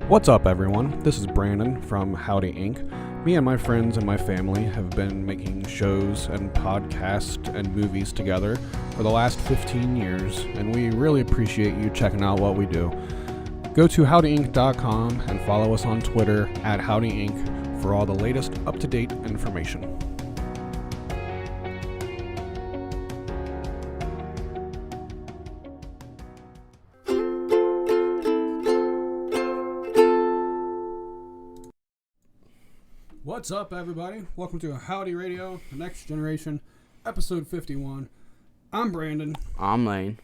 What's up, everyone? This is Brandon from Howdy Inc. Me and my friends and my family have been making shows and podcasts and movies together for the last 15 years, and we really appreciate you checking out what we do. Go to howdyinc.com and follow us on Twitter at howdyinc for all the latest up-to-date information. What's up, everybody? Welcome to Howdy Radio, the next generation, episode 51. I'm Brandon. I'm Lane.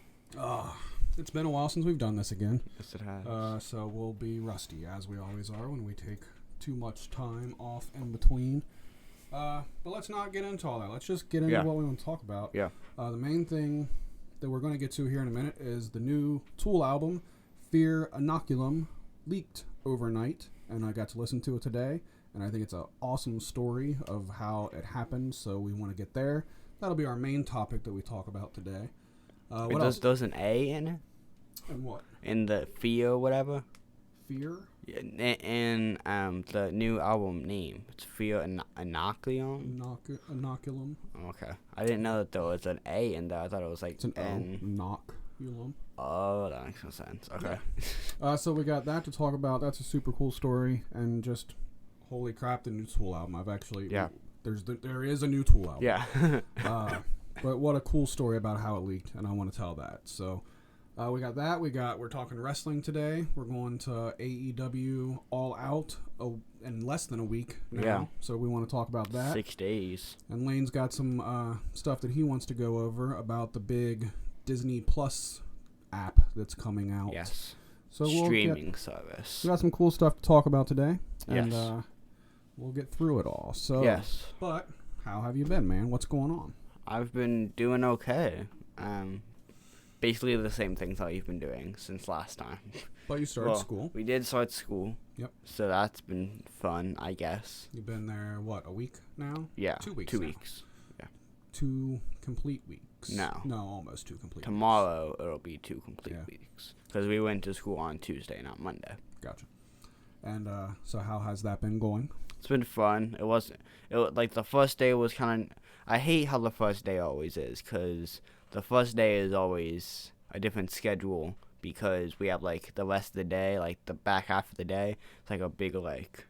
It's been a while since we've done this again. Yes, it has. So we'll be rusty, as we always are when we take too much time off in between. But let's not get into all that. Let's just get into what we want to talk about. Yeah. The main thing that we're going to get to here in a minute is the new Tool album, Fear Inoculum, leaked overnight, and I got to listen to it today. And I think it's an awesome story of how it happened, so we want to get there. That'll be our main topic that we talk about today. What else? Does an A in it? And what? In the Fear whatever? Fear? Yeah, in the new album name. It's Fear Inoculum? Inoculum. Okay. I didn't know that there was an A in there. I thought it was like It's an Inoculum. Oh, that makes no sense. Okay. So we got that to talk about. That's a super cool story, and just... holy crap, the new Tool album. I've actually... Yeah. There is a new Tool album. Yeah. But what a cool story about how it leaked, and I want to tell that. So, we got that. We're talking wrestling today. We're going to AEW All Out in less than a week now. Yeah. So we want to talk about that. 6 days. And Lane's got some stuff that he wants to go over about the big Disney Plus app that's coming out. Yes. So Streaming service. We got some cool stuff to talk about today. And, Yes. we'll get through it all. So, Yes. But how have you been, man? What's going on? I've been doing okay. Basically the same things that you've been doing since last time. But you started school. We did start school. Yep. So that's been fun, I guess. You've been there, what, a week now? Yeah. 2 weeks 2 now. weeks. 2 complete weeks. No. No, almost 2 complete Tomorrow it'll be 2 complete Yeah. weeks. Because we went to school on Tuesday, not Monday. weeks. Gotcha. And so how has that been going? It's been fun. It was like the first day was kind of... I hate how the first day always is, because the first day is always a different schedule, because we have, like, the rest of the day, like, the back half of the day, it's like a big, like,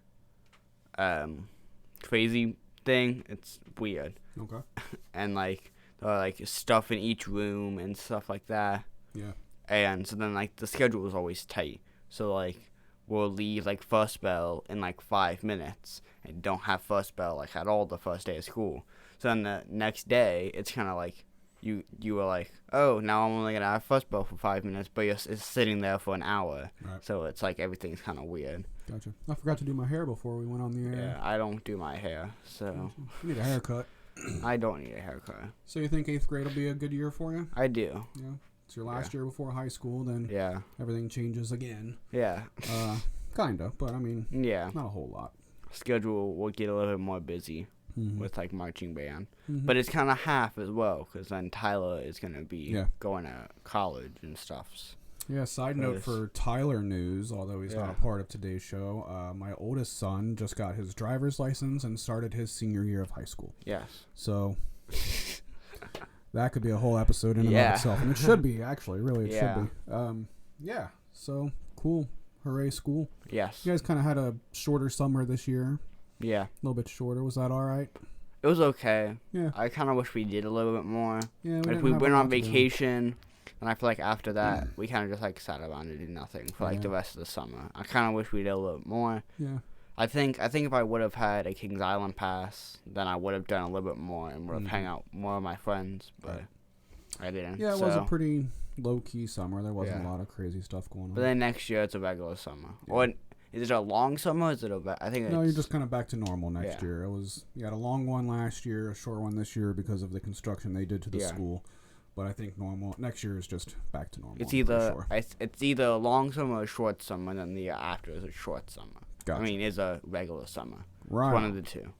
crazy thing. It's weird. Okay. And, like, there are, like, stuff in each room and stuff like that. Yeah. And so then, like, the schedule is always tight. So, like, we'll leave, like, first bell in, like, 5 minutes and don't have first bell, like, at all the first day of school. So then the next day, it's kind of like you were like, oh, now I'm only going to have first bell for 5 minutes, but it's sitting there for an hour. Right. So it's like everything's kind of weird. Gotcha. I forgot to do my hair before we went on the air. Yeah, I don't do my hair, so You need a haircut. I don't need a haircut. So you think 8th grade will be a good year for you? I do. Yeah. It's your last year before high school, then Yeah. everything changes again. Yeah. Kinda, but I mean, Yeah. not a whole lot. Schedule will get a little bit more busy. Mm-hmm. With like marching band, Mm-hmm. but it's kind of half as well, because then Tyler is gonna be going to college and stuff. Yeah, side note for Tyler news, although he's not a part of today's show, my oldest son just got his driver's license and started his senior year of high school. Yes. So that could be a whole episode in and of itself, and it should be, actually, really, it should be. Yeah, so cool. Hooray, school. Yes. You guys kind of had a shorter summer this year. Yeah. A little bit shorter. Was that all right? It was okay. Yeah. I kind of wish we did a little bit more. Yeah. Like we went on vacation, and I feel like after that, we kind of just like sat around and did nothing for like the rest of the summer. I kind of wish we did a little bit more. Yeah. I think if I would have had a Kings Island pass, then I would have done a little bit more and would have hung out more with my friends, but I didn't. Yeah, it was a pretty low-key summer. There wasn't a lot of crazy stuff going on. But then next year, it's a regular summer. Yeah. Or is it a long summer? Or is it I think no, you're just kind of back to normal next year. You had a long one last year, a short one this year because of the construction they did to the school. But I think next year is just back to normal. It's either a long summer or a short summer, and then the year after is a short summer. Gotcha. I mean, it's a regular summer. Right. It's one of the two.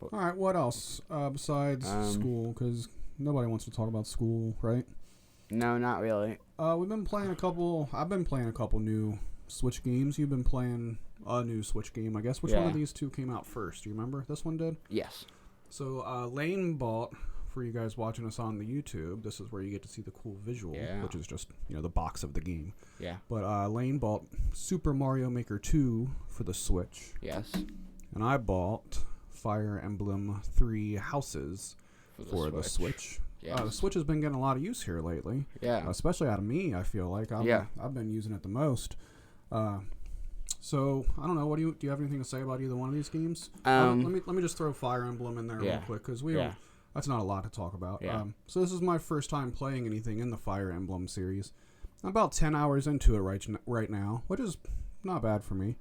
But, all right, what else besides school? Because nobody wants to talk about school, right? No, not really. I've been playing a couple new Switch games. You've been playing a new Switch game, I guess. Which one Yeah. of these two came out first? Do you remember? This one did? Yes. So Lane bought, for you guys watching us on the YouTube, this is where you get to see the cool visual, Yeah. which is just, the box of the game. Yeah. But Lane bought Super Mario Maker 2 for the Switch. Yes. And I bought Fire Emblem 3 Houses for the Switch. Yes. The Switch has been getting a lot of use here lately. Yeah. Especially out of me, I feel like. I've been using it the most. So I don't know. Do you have anything to say about either one of these games? Let me just throw Fire Emblem in there real quick because that's not a lot to talk about. Yeah. So this is my first time playing anything in the Fire Emblem series. I'm about 10 hours into it right now, which is not bad for me.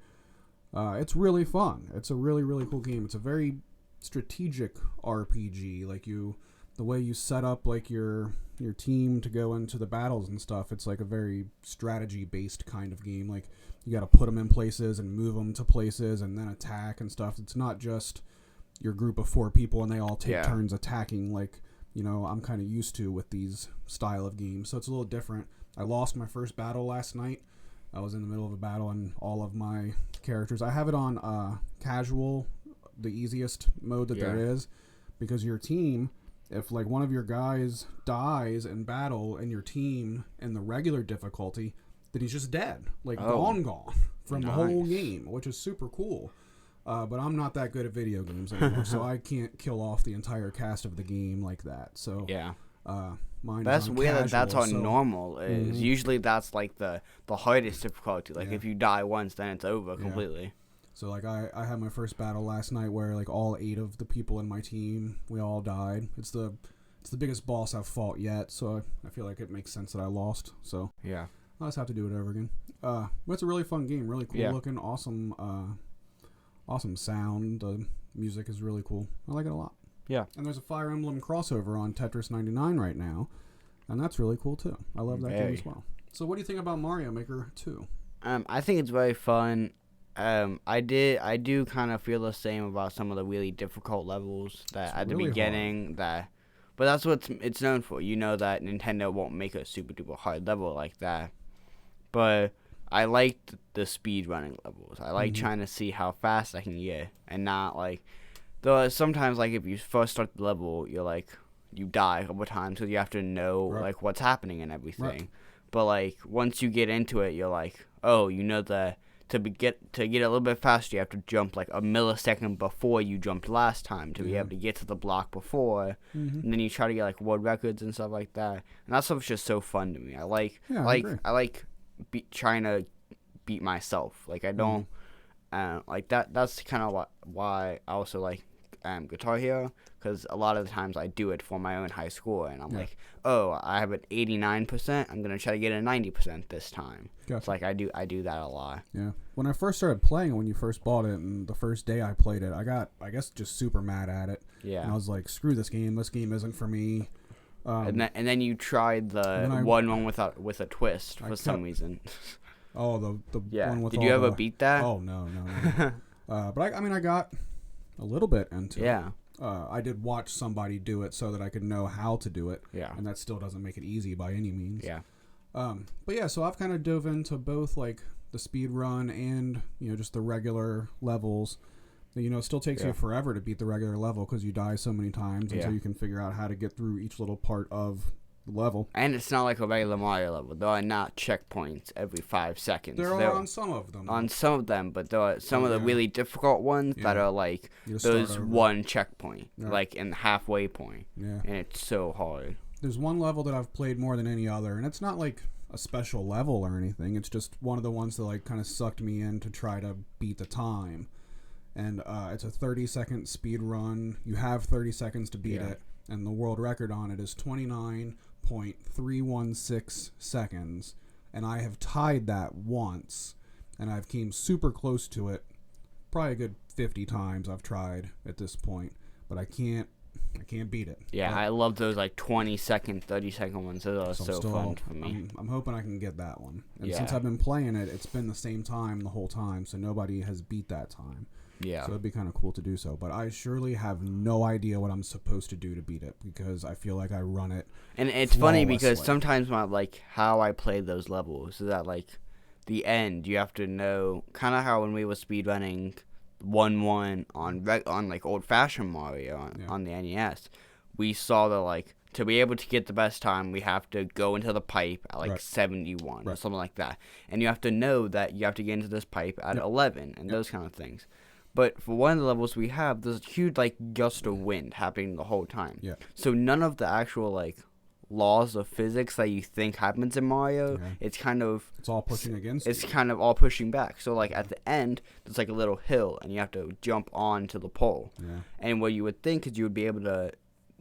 It's really fun. It's a really, really cool game. It's a very strategic RPG. Like the way you set up like your team to go into the battles and stuff. It's like a very strategy based kind of game. Like you got to put them in places and move them to places and then attack and stuff. It's not just your group of 4 people and they all take turns attacking like I'm kind of used to with these style of games. So it's a little different. I lost my first battle last night. I was in the middle of a battle and all of my characters. I have it on casual, the easiest mode that there is, because your team, if like one of your guys dies in battle and your team in the regular difficulty, then he's just dead, like gone from the whole game, which is super cool. But I'm not that good at video games anymore, so I can't kill off the entire cast of the game like that. So mine that's is on weird. casual, That's on so, normal. Is usually that's like the hardest difficulty. Like if you die once, then it's over completely. So like I had my first battle last night where like all 8 of the people in my team, we all died. It's the biggest boss I've fought yet, so I feel like it makes sense that I lost. So I'll just have to do it over again. But it's a really fun game, really cool looking, awesome sound. The music is really cool. I like it a lot. Yeah. And there's a Fire Emblem crossover on Tetris 99 right now, and that's really cool too. I love that game as well. So what do you think about Mario Maker 2? I think it's very fun. I do kind of feel the same about some of the really difficult levels that at the beginning but that's what it's known for. You know that Nintendo won't make a super duper hard level like that. But I like the speed running levels. I like trying to see how fast I can get and not like though sometimes like if you first start the level you're like you die a couple times because you have to know like what's happening and everything. Right. But like once you get into it you're like, oh, you know that to get a little bit faster, you have to jump like a millisecond before you jumped last time to be able to get to the block before. And then you try to get like world records and stuff like that. And that stuff's just so fun to me. I like trying to beat myself. Like I don't like that. That's kind of why I also like Guitar Hero, because a lot of the times I do it for my own high score, and I'm like, oh, I have an 89%. I'm gonna try to get a 90% this time. Gotcha. It's like I do that a lot. Yeah. When I first started playing, when you first bought it, and the first day I played it, I got, I guess, just super mad at it. Yeah. And I was like, screw this game. This game isn't for me. And then you tried the one with a twist for some reason. Oh, the one with. Did you ever beat that? Oh no. But I got a little bit into it. I did watch somebody do it so that I could know how to do it. Yeah. And that still doesn't make it easy by any means. Yeah. But yeah, so I've kind of dove into both like the speed run and just the regular levels. It still takes you forever to beat the regular level because you die so many times until you can figure out how to get through each little part of the level. And it's not like a regular Mario level. There are not checkpoints every 5 seconds. There are on some of them. On some of them, but there are some of the really difficult ones that are like those one checkpoint, like in the halfway point. Yeah. And it's so hard. There's one level that I've played more than any other, and it's not like a special level or anything. It's just one of the ones that like kind of sucked me in to try to beat the time. And it's a 30-second speed run. You have 30 seconds to beat it, and the world record on it is 29.316 seconds. And I have tied that once, and I've came super close to it. Probably a good 50 times I've tried at this point, but I can't beat it. Yeah, I love those like 20-second, 30-second ones. Those are so fun for me. I'm hoping I can get that one. And since I've been playing it, it's been the same time the whole time, so nobody has beat that time. Yeah. So it'd be kind of cool to do so. But I surely have no idea what I'm supposed to do to beat it because I feel like I run it. And it's funny because sometimes how I play those levels is that like the end, you have to know kind of how when we were speedrunning 1-1 on like old-fashioned Mario on the NES, we saw that like to be able to get the best time, we have to go into the pipe at like 71 or something like that, and you have to know that you have to get into this pipe at 11 and those kind of things. But for one of the levels we have, there's a huge like gust of wind happening the whole time. Yeah. So none of the actual like laws of physics that you think happens in Mario, it's all pushing against it's you. kind of all pushing back. So like at the end there's like a little hill and you have to jump onto the pole. And what you would think is you would be able to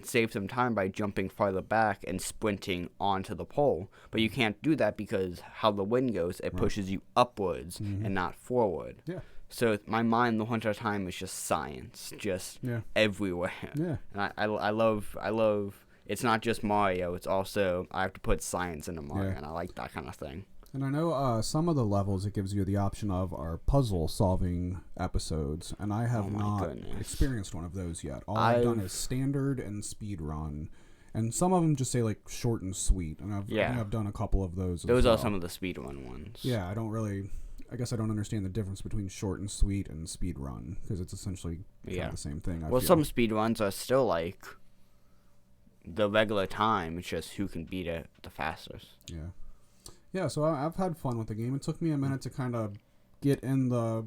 save some time by jumping farther back and sprinting onto the pole, but you can't do that because how the wind goes, it pushes you upwards and not forward. So my mind the whole entire time is just science, just everywhere. And I love it's not just Mario, it's also I have to put science into Mario, and I like that kind of thing. And I know some of the levels it gives you the option of are puzzle-solving episodes, and I have not experienced one of those yet. All I've done is standard and speed run, and some of them just say like short and sweet, and I think I've done a couple of those. Those are some of the speed run ones. Yeah, I guess I don't understand the difference between short and sweet and speed run because it's essentially kind of the same thing. I feel. Some speed runs are still like the regular time. It's just who can beat it the fastest. Yeah, so I've had fun with the game. It took me a minute to kind of get in the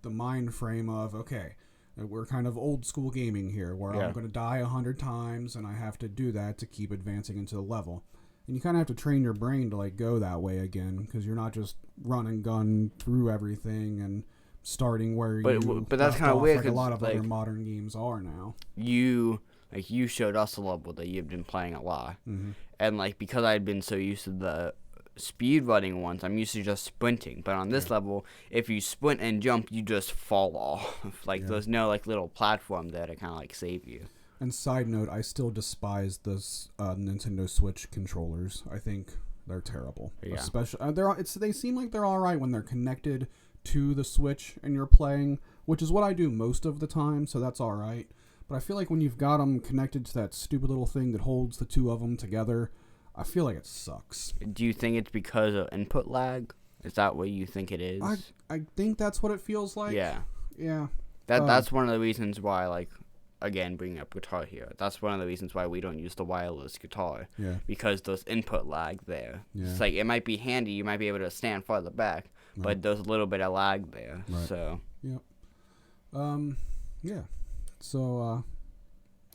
mind frame of, okay, we're kind of old school gaming here, where I'm going to die 100 times, and I have to do that to keep advancing into the level. And you kind of have to train your brain to like go that way again, because you're not just run and gun through everything and starting where but that's kind of weird. Like a lot of other modern games are now. You showed us a level that you've been playing a lot, and like because I had been so used to the speed running ones, I'm used to just sprinting. But on this level, if you sprint and jump, you just fall off. There's no like little platform there to kind of like save you. And side note, I still despise those Nintendo Switch controllers. I think they're terrible. Especially they seem like they're all right when they're connected to the Switch and you're playing, which is what I do most of the time, so that's all right. But I feel like when you've got them connected to that stupid little thing that holds the two of them together, I feel like it sucks. Do you think it's because of input lag? Is that what you think it is? I think that's what it feels like. Yeah. That's one of the reasons why, like, again, bringing up guitar here, that's one of the reasons why we don't use the wireless guitar. Because there's input lag there. It's like, it might be handy, you might be able to stand farther back, but there's a little bit of lag there. So. So,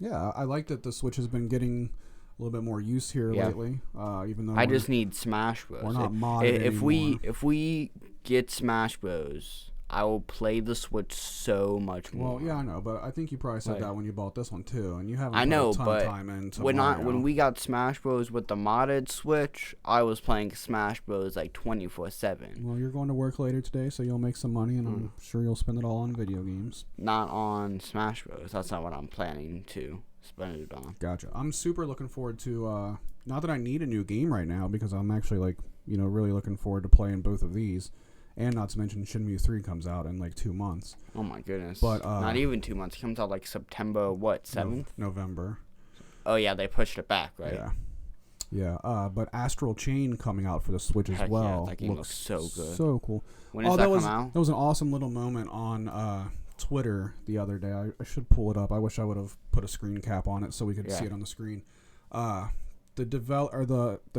I like that the Switch has been getting a little bit more use here lately. Even though I just need Smash Bros. We're not modded anymore. If we get Smash Bros, I will play the Switch so much more. Well, yeah, I know, but I think you probably said that when you bought this one too, and you haven't. I know, put a ton of time into when we got Smash Bros with the modded Switch, I was playing Smash Bros like 24/7. Well, you're going to work later today, so you'll make some money, and I'm sure you'll spend it all on video games. Not on Smash Bros. That's not what I'm planning to spend it on. Gotcha. I'm super looking forward to. Not that I need a new game right now, because I'm actually really looking forward to playing both of these. And not to mention Shenmue 3 comes out in like 2 months. Oh my goodness. But not even 2 months. It comes out like September 7th? November. Oh yeah, they pushed it back, right? Yeah. But Astral Chain coming out for the Switch as well. Yeah, that game looks so good. So cool. When does that come out? That was an awesome little moment on Twitter the other day. I should pull it up. I wish I would have put a screen cap on it so we could see it on the screen. The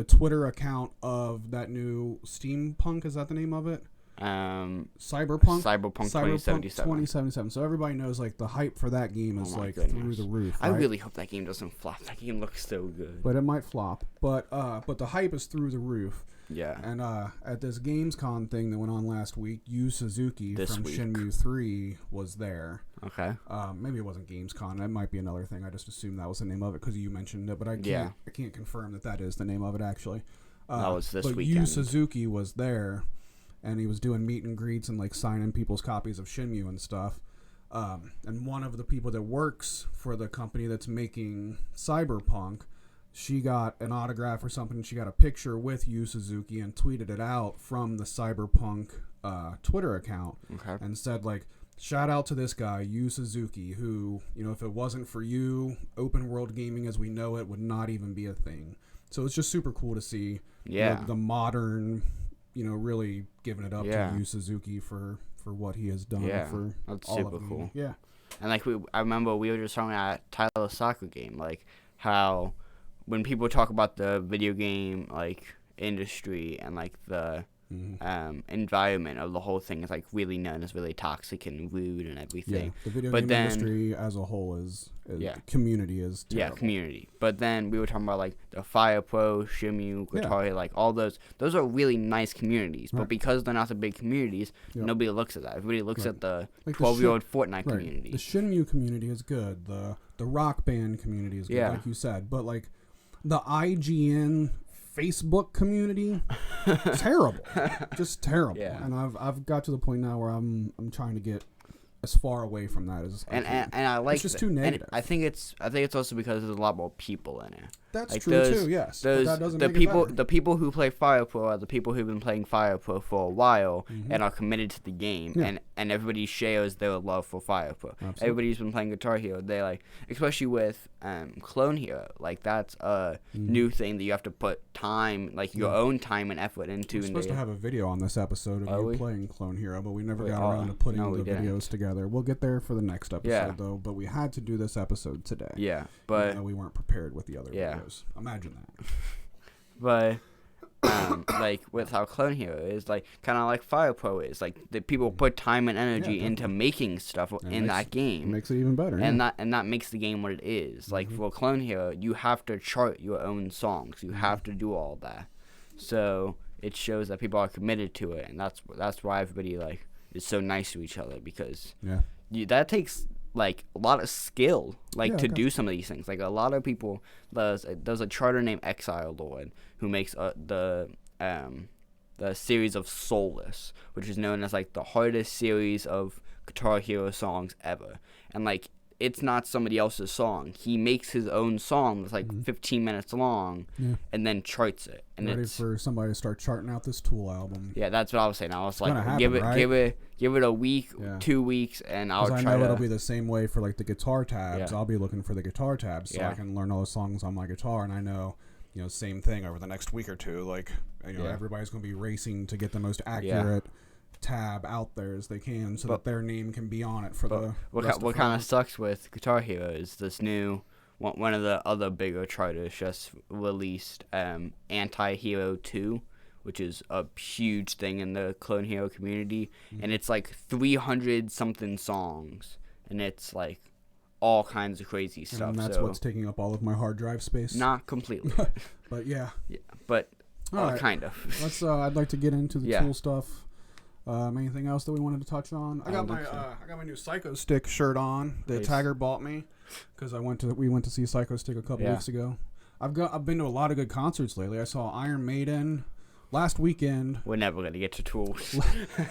Twitter account of that new Steampunk, is that the name of it? Cyberpunk 2077. So everybody knows like the hype for that game is through the roof. Right? I really hope that game doesn't flop. That game looks so good. But it might flop. But the hype is through the roof. Yeah. And at this Gamescom thing that went on last week, Yu Suzuki from Shenmue 3 was there. Okay. Maybe it wasn't Gamescom. That might be another thing. I just assumed that was the name of it because you mentioned it. But I can't confirm that is the name of it actually. That was this weekend. But Yu Suzuki was there. And he was doing meet and greets and like signing people's copies of Shenmue and stuff. And one of the people that works for the company that's making Cyberpunk, she got an autograph or something. She got a picture with Yu Suzuki and tweeted it out from the Cyberpunk Twitter account. Okay. And said like, shout out to this guy, Yu Suzuki, who, if it wasn't for you, open world gaming as we know it would not even be a thing. So it's just super cool to see the modern really giving it up to Yu Suzuki for what he has done for that's all super of cool. Yeah. And I remember we were just talking at Tyler's soccer game, like how when people talk about the video game like industry and like the environment of the whole thing is like really known as really toxic and rude and everything. Yeah, the video game industry as a whole is community is terrible. Yeah, community. But then we were talking about like the Fire Pro, Shimu, Guitar Hero, like all those are really nice communities. But because they're not the big communities, nobody looks at that. Everybody looks at the 12-year-old Fortnite community. The Shinmu community is good. The Rock Band community is good, like you said. But like the IGN Facebook community, terrible, just terrible. Yeah. And I've got to the point now where I'm trying to get as far away from that as I can. And I like it's just too negative. And I think it's also because there's a lot more people in it. That's like true too. Yes, but that doesn't make it better. The people who play Fire Pro are the people who've been playing Fire Pro for a while and are committed to the game, and everybody shares their love for Fire Pro. Absolutely. Everybody's been playing Guitar Hero. They like, especially with Clone Hero, like that's a new thing that you have to put time, like your own time and effort into. We're supposed to have a video on this episode of you playing Clone Hero, but we never got around to putting the videos together. We'll get there for the next episode though, but we had to do this episode today. Yeah, but we weren't prepared with the other videos. Imagine that. But like with how Clone Hero is, like kind of like Fire Pro is, like the people put time and energy into making stuff in that game. It makes it even better. And that makes the game what it is. Like for Clone Hero, you have to chart your own songs. You have to do all that. So it shows that people are committed to it, and that's why everybody like is so nice to each other, because that takes like a lot of skill, like to do some of these things. Like a lot of people, there's a charter named Exile Lord who makes the series of Soulless, which is known as like the hardest series of Guitar Hero songs ever. And like it's not somebody else's song. He makes his own song that's like 15 minutes long and then charts it. And ready for somebody to start charting out this Tool album. Yeah, that's what I was saying. I was like, give it a week, 2 weeks, and I'll try to. I know it'll be the same way for like the guitar tabs. I'll be looking for the guitar tabs so I can learn all the songs on my guitar, and I know, same thing over the next week or two. Like, everybody's going to be racing to get the most accurate tab out there as they can, so that their name can be on it for the. What kind of sucks with Guitar Hero is this new. One of the other bigger charters just released Anti-Hero 2, which is a huge thing in the Clone Hero community. And it's like 300-something songs. And it's like all kinds of crazy stuff. And that's what's taking up all of my hard drive space. Not completely. But yeah. But right. Kind of. Let's. I'd like to get into the Tool stuff. Anything else that we wanted to touch on? I got my new Psycho Stick shirt on that Tiger bought me because we went to see Psycho Stick a couple weeks ago. I've been to a lot of good concerts lately. I saw Iron Maiden last weekend. We're never gonna get to Tool.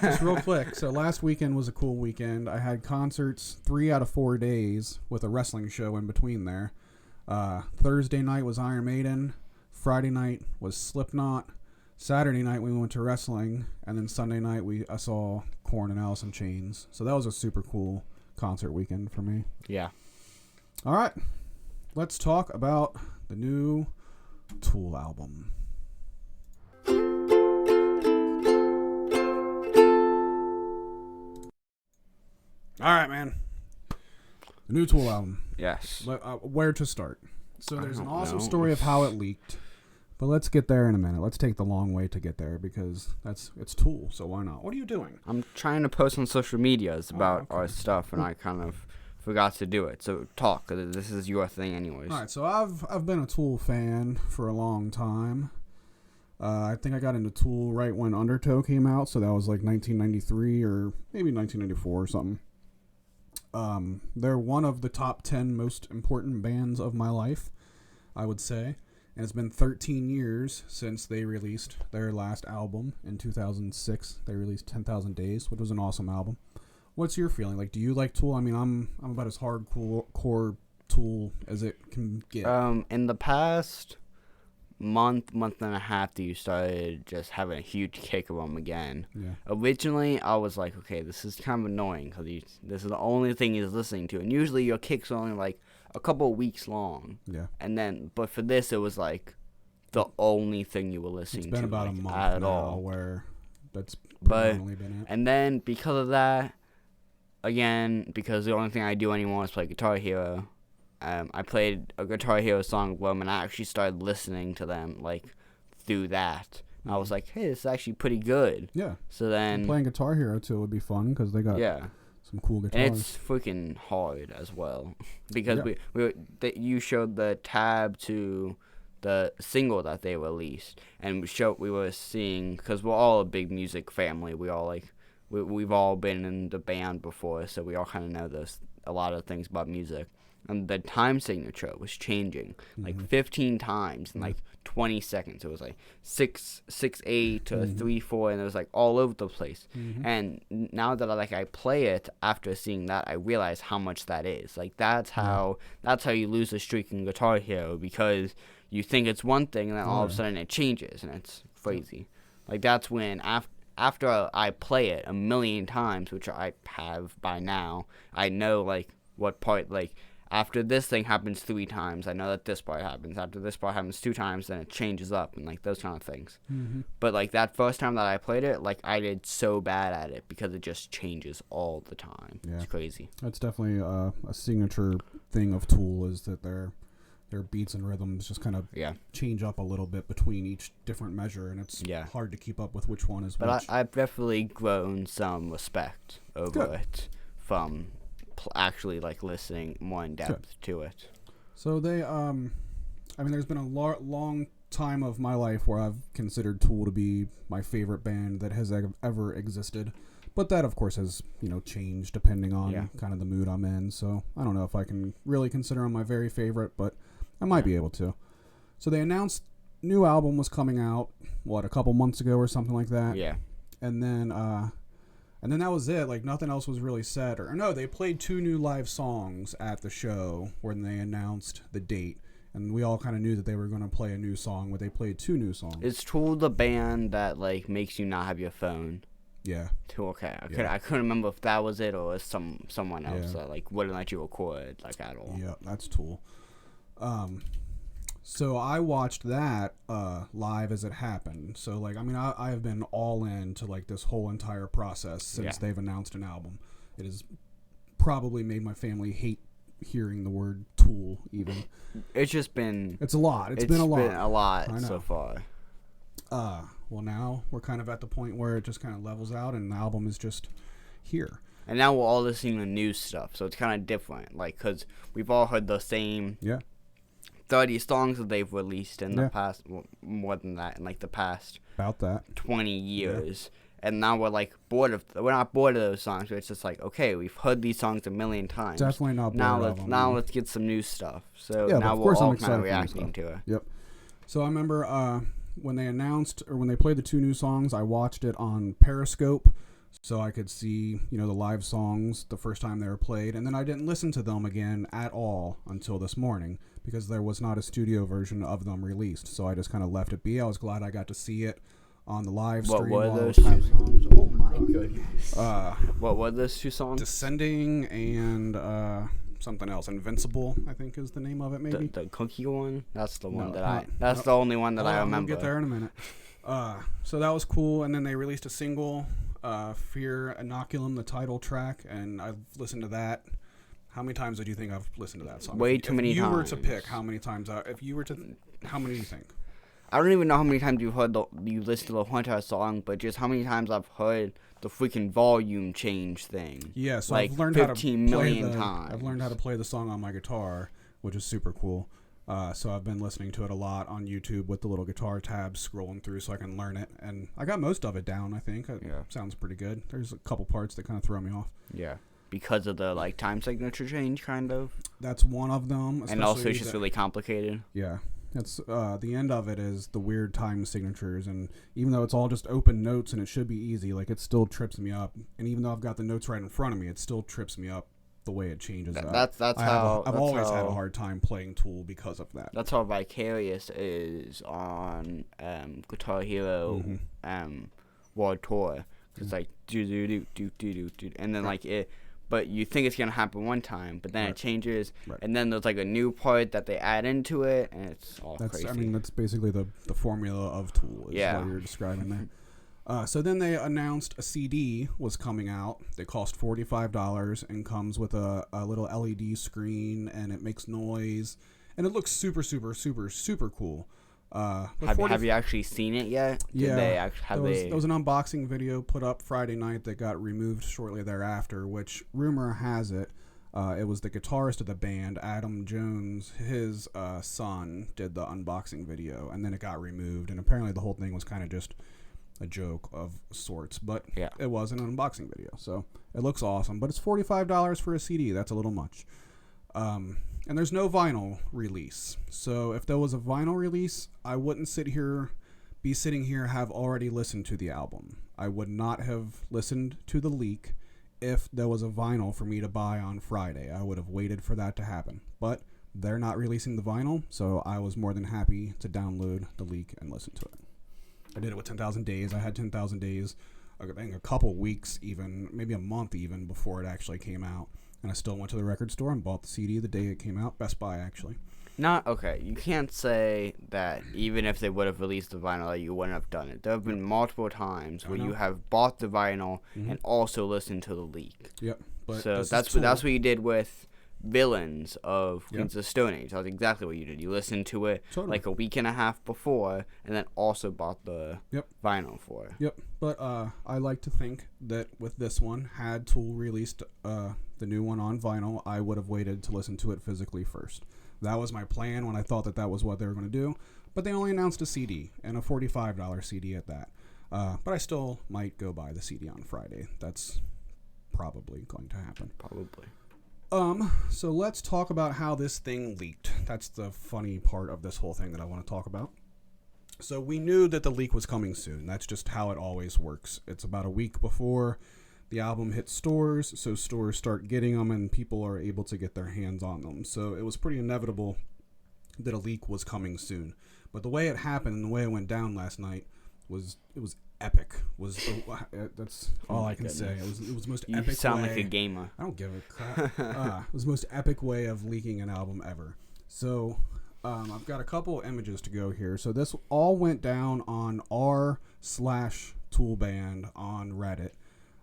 Just real quick. So last weekend was a cool weekend. I had concerts 3 out of 4 days with a wrestling show in between there. Thursday night was Iron Maiden. Friday night was Slipknot. Saturday night we went to wrestling, and then Sunday night I saw Korn and Alice in Chains. So that was a super cool concert weekend for me. Yeah. All right, let's talk about the new Tool album. All right, man. The new Tool album. Yes. Where to start? So there's an awesome story of how it leaked. But let's get there in a minute. Let's take the long way to get there because it's Tool, so why not? What are you doing? I'm trying to post on social medias about our stuff, and I kind of forgot to do it. So talk, 'cause this is your thing anyways. All right, so I've been a Tool fan for a long time. I think I got into Tool right when Undertow came out, so that was like 1993 or maybe 1994 or something. They're one of the top 10 most important bands of my life, I would say. And it's been 13 years since they released their last album in 2006. They released 10,000 Days, which was an awesome album. What's your feeling? Like, do you like Tool? I mean, I'm about as hardcore Tool as it can get. In the past month and a half that you started just having a huge kick of them again. Yeah. Originally, I was like, okay, this is kind of annoying because this is the only thing he's listening to. And usually your kicks are only like a couple of weeks long. Yeah. But for this, it was like the only thing you were listening to. It's been about a month at now all. where that's But predominantly been it. and then because of that, again, because the only thing I do anymore is play Guitar Hero. I played a Guitar Hero song with them, and I actually started listening to them like through that. I was like, hey, this is actually pretty good. Yeah. So then and playing Guitar Hero too would be fun because they got some cool guitars. And it's freaking hard as well because you showed the tab to the single that they released, and we were seeing, because we're all a big music family. We all we've all been in the band before, so we all kind of know a lot of things about music. And the time signature was changing like 15 times in like 20 seconds. It was like 6/8 to 3/4, and it was like all over the place. And now that I play it after seeing that, I realize how much that is. Like that's how you lose a streak in Guitar Hero, because you think it's one thing and then all of a sudden it changes, and it's crazy. Like that's when after I play it a million times, which I have by now, I know like what part, like after this thing happens 3 times, I know that this part happens. After this part happens 2 times, then it changes up, and like those kind of things. But like that first time that I played it, like I did so bad at it because it just changes all the time. It's crazy. That's definitely a signature thing of Tool, is that their beats and rhythms just kind of change up a little bit between each different measure, and it's hard to keep up with which one is which. But I've definitely grown some respect over it from actually like listening more in depth to it. So they there's been a long time of my life where I've considered Tool to be my favorite band that has ever existed, but that of course has changed depending on kind of the mood I'm in. So I don't know if I can really consider them my very favorite, but I might be able to. So they announced new album was coming out a couple months ago or something like that. And then that was it. Like, nothing else was really said. Or no, they played 2 new live songs at the show when they announced the date. And we all kind of knew that they were going to play a new song, but they played 2 new songs. Is Tool the band that, like, makes you not have your phone? Yeah. Okay. I couldn't remember if that was it or was someone else that, like, wouldn't let you record, like, at all. Yeah, that's Tool. So I watched that live as it happened. So like, I have been all in to like this whole entire process since they've announced an album. It has probably made my family hate hearing the word Tool even. It's just been... It's a lot. It's been a lot so far. Well, now we're kind of at the point where it just kind of levels out and the album is just here. And now we're all listening to new stuff, so it's kind of different. Like, because we've all heard the same... 30 songs that they've released in the past, well, more than that, in like the past about that 20 years, and now we're like we're not bored of those songs, but it's just like, okay, we've heard these songs a million times. Definitely not bored of them. Now let's get some new stuff. So now of we're course all I'm kind of excited reacting to it. Yep. So I remember when they announced, or when they played the 2 new songs, I watched it on Periscope, so I could see the live songs the first time they were played, and then I didn't listen to them again at all until this morning, because there was not a studio version of them released. So I just kind of left it be. I was glad I got to see it on the live stream. What were those 2 songs? Oh my goodness. What were those 2 songs? Descending and something else. Invincible, I think is the name of it, maybe. The cookie one? That's the one that's the only one that I remember. We'll get there in a minute. So that was cool. And then they released a single, Fear Inoculum, the title track, and I've listened to that. How many times do you think I've listened to that song? Way too many times. If you were to pick how many times, how many do you think? I don't even know how many times you listened to the whole entire song, but just how many times I've heard the freaking volume change thing. Yeah, so like I've learned 15 million times. I've learned how to play the song on my guitar, which is super cool. So I've been listening to it a lot on YouTube with the little guitar tabs scrolling through so I can learn it. And I got most of it down, I think. It sounds pretty good. There's a couple parts that kind of throw me off. Yeah. Because of the like time signature change, kind of. That's one of them. And also it's just really complicated. Yeah. That's the end of it is the weird time signatures, and even though it's all just open notes and it should be easy, like it still trips me up. And even though I've got the notes right in front of me, it still trips me up the way it changes. I've always had a hard time playing Tool because of that. That's how Vicarious is on Guitar Hero World Tour. It's like do do do do do do, and then like it but you think it's gonna happen one time, but then Right. it changes, Right. and then there's like a new part that they add into it, and it's all That's, crazy. I mean, that's basically the formula of Tool is Yeah. what you're describing there. So then they announced a CD was coming out. They cost $45 and comes with a little LED screen, and it makes noise, and it looks super, super, super, super cool. But have you actually seen it yet? Yeah, There was an unboxing video put up Friday night that got removed shortly thereafter, which rumor has it, it was the guitarist of the band, Adam Jones, his son did the unboxing video, and then it got removed, and apparently the whole thing was kind of just a joke of sorts, but Yeah. it was an unboxing video, so it looks awesome, but it's $45 for a CD. That's a little much. And there's no vinyl release, so if there was a vinyl release, I wouldn't be sitting here have already listened to the album. I would not have listened to the leak if there was a vinyl for me to buy on Friday. I would have waited for that to happen, but they're not releasing the vinyl, so I was more than happy to download the leak and listen to it. I did it with 10,000 Days. I had 10,000 Days, I think a couple weeks even, maybe a month even before it actually came out. And I still went to the record store and bought the CD the day it came out. Best Buy, actually. Okay. You can't say that even if they would have released the vinyl, that you wouldn't have done it. There have been multiple times where you have bought the vinyl and also listened to the leak. Yep. But So that's what you did with Villains of Queens of Stone Age. That's exactly what you did. You listened to it like a week and a half before, and then also bought the vinyl for it. Yep. But I like to think that with this one, had Tool released the new one on vinyl, I would have waited to listen to it physically first. That was my plan when I thought that was what they were going to do. But they only announced a CD, and a $45 CD at that. But I still might go buy the CD on Friday. That's probably going to happen. Probably. So let's talk about how this thing leaked. That's the funny part of this whole thing that I want to talk about. So we knew that the leak was coming soon. That's just how it always works. It's about a week before the album hits stores, so stores start getting them and people are able to get their hands on them. So it was pretty inevitable that a leak was coming soon. But the way it happened and the way it went down last night was epic. That's all I can say. It was the most epic. You sound way. like a gamer. I don't give a crap. It was the most epic way of leaking an album ever. So I've got a couple images to go here. So this all went down on r/Toolband on Reddit,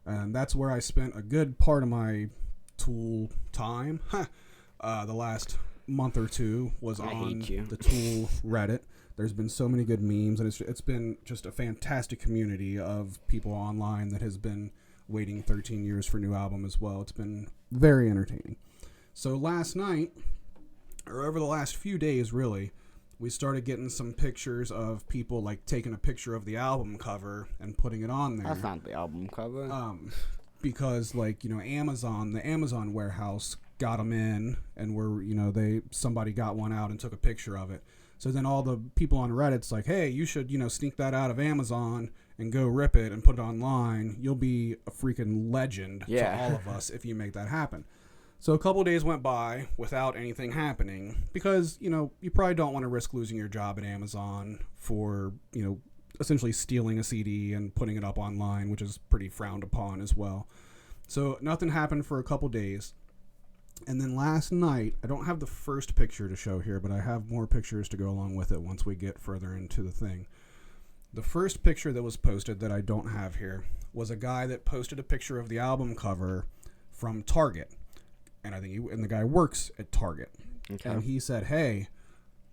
and that's where I spent a good part of my Tool time. The last month or two was on the Tool Reddit. There's been so many good memes, and it's been just a fantastic community of people online that has been waiting 13 years for a new album as well. It's been very entertaining. So last night, or over the last few days really, we started getting some pictures of people like taking a picture of the album cover and putting it on there. That's not the album cover. Because like, Amazon, the Amazon warehouse got them in, and somebody got one out and took a picture of it. So then all the people on Reddit's like, hey, you should, sneak that out of Amazon and go rip it and put it online. You'll be a freaking legend to all of us if you make that happen. So a couple of days went by without anything happening because, you probably don't want to risk losing your job at Amazon for, essentially stealing a CD and putting it up online, which is pretty frowned upon as well. So nothing happened for a couple days. And then last night, I don't have the first picture to show here, but I have more pictures to go along with it once we get further into the thing. The first picture that was posted that I don't have here was a guy that posted a picture of the album cover from Target. And I think the guy works at Target. Okay. And he said, hey,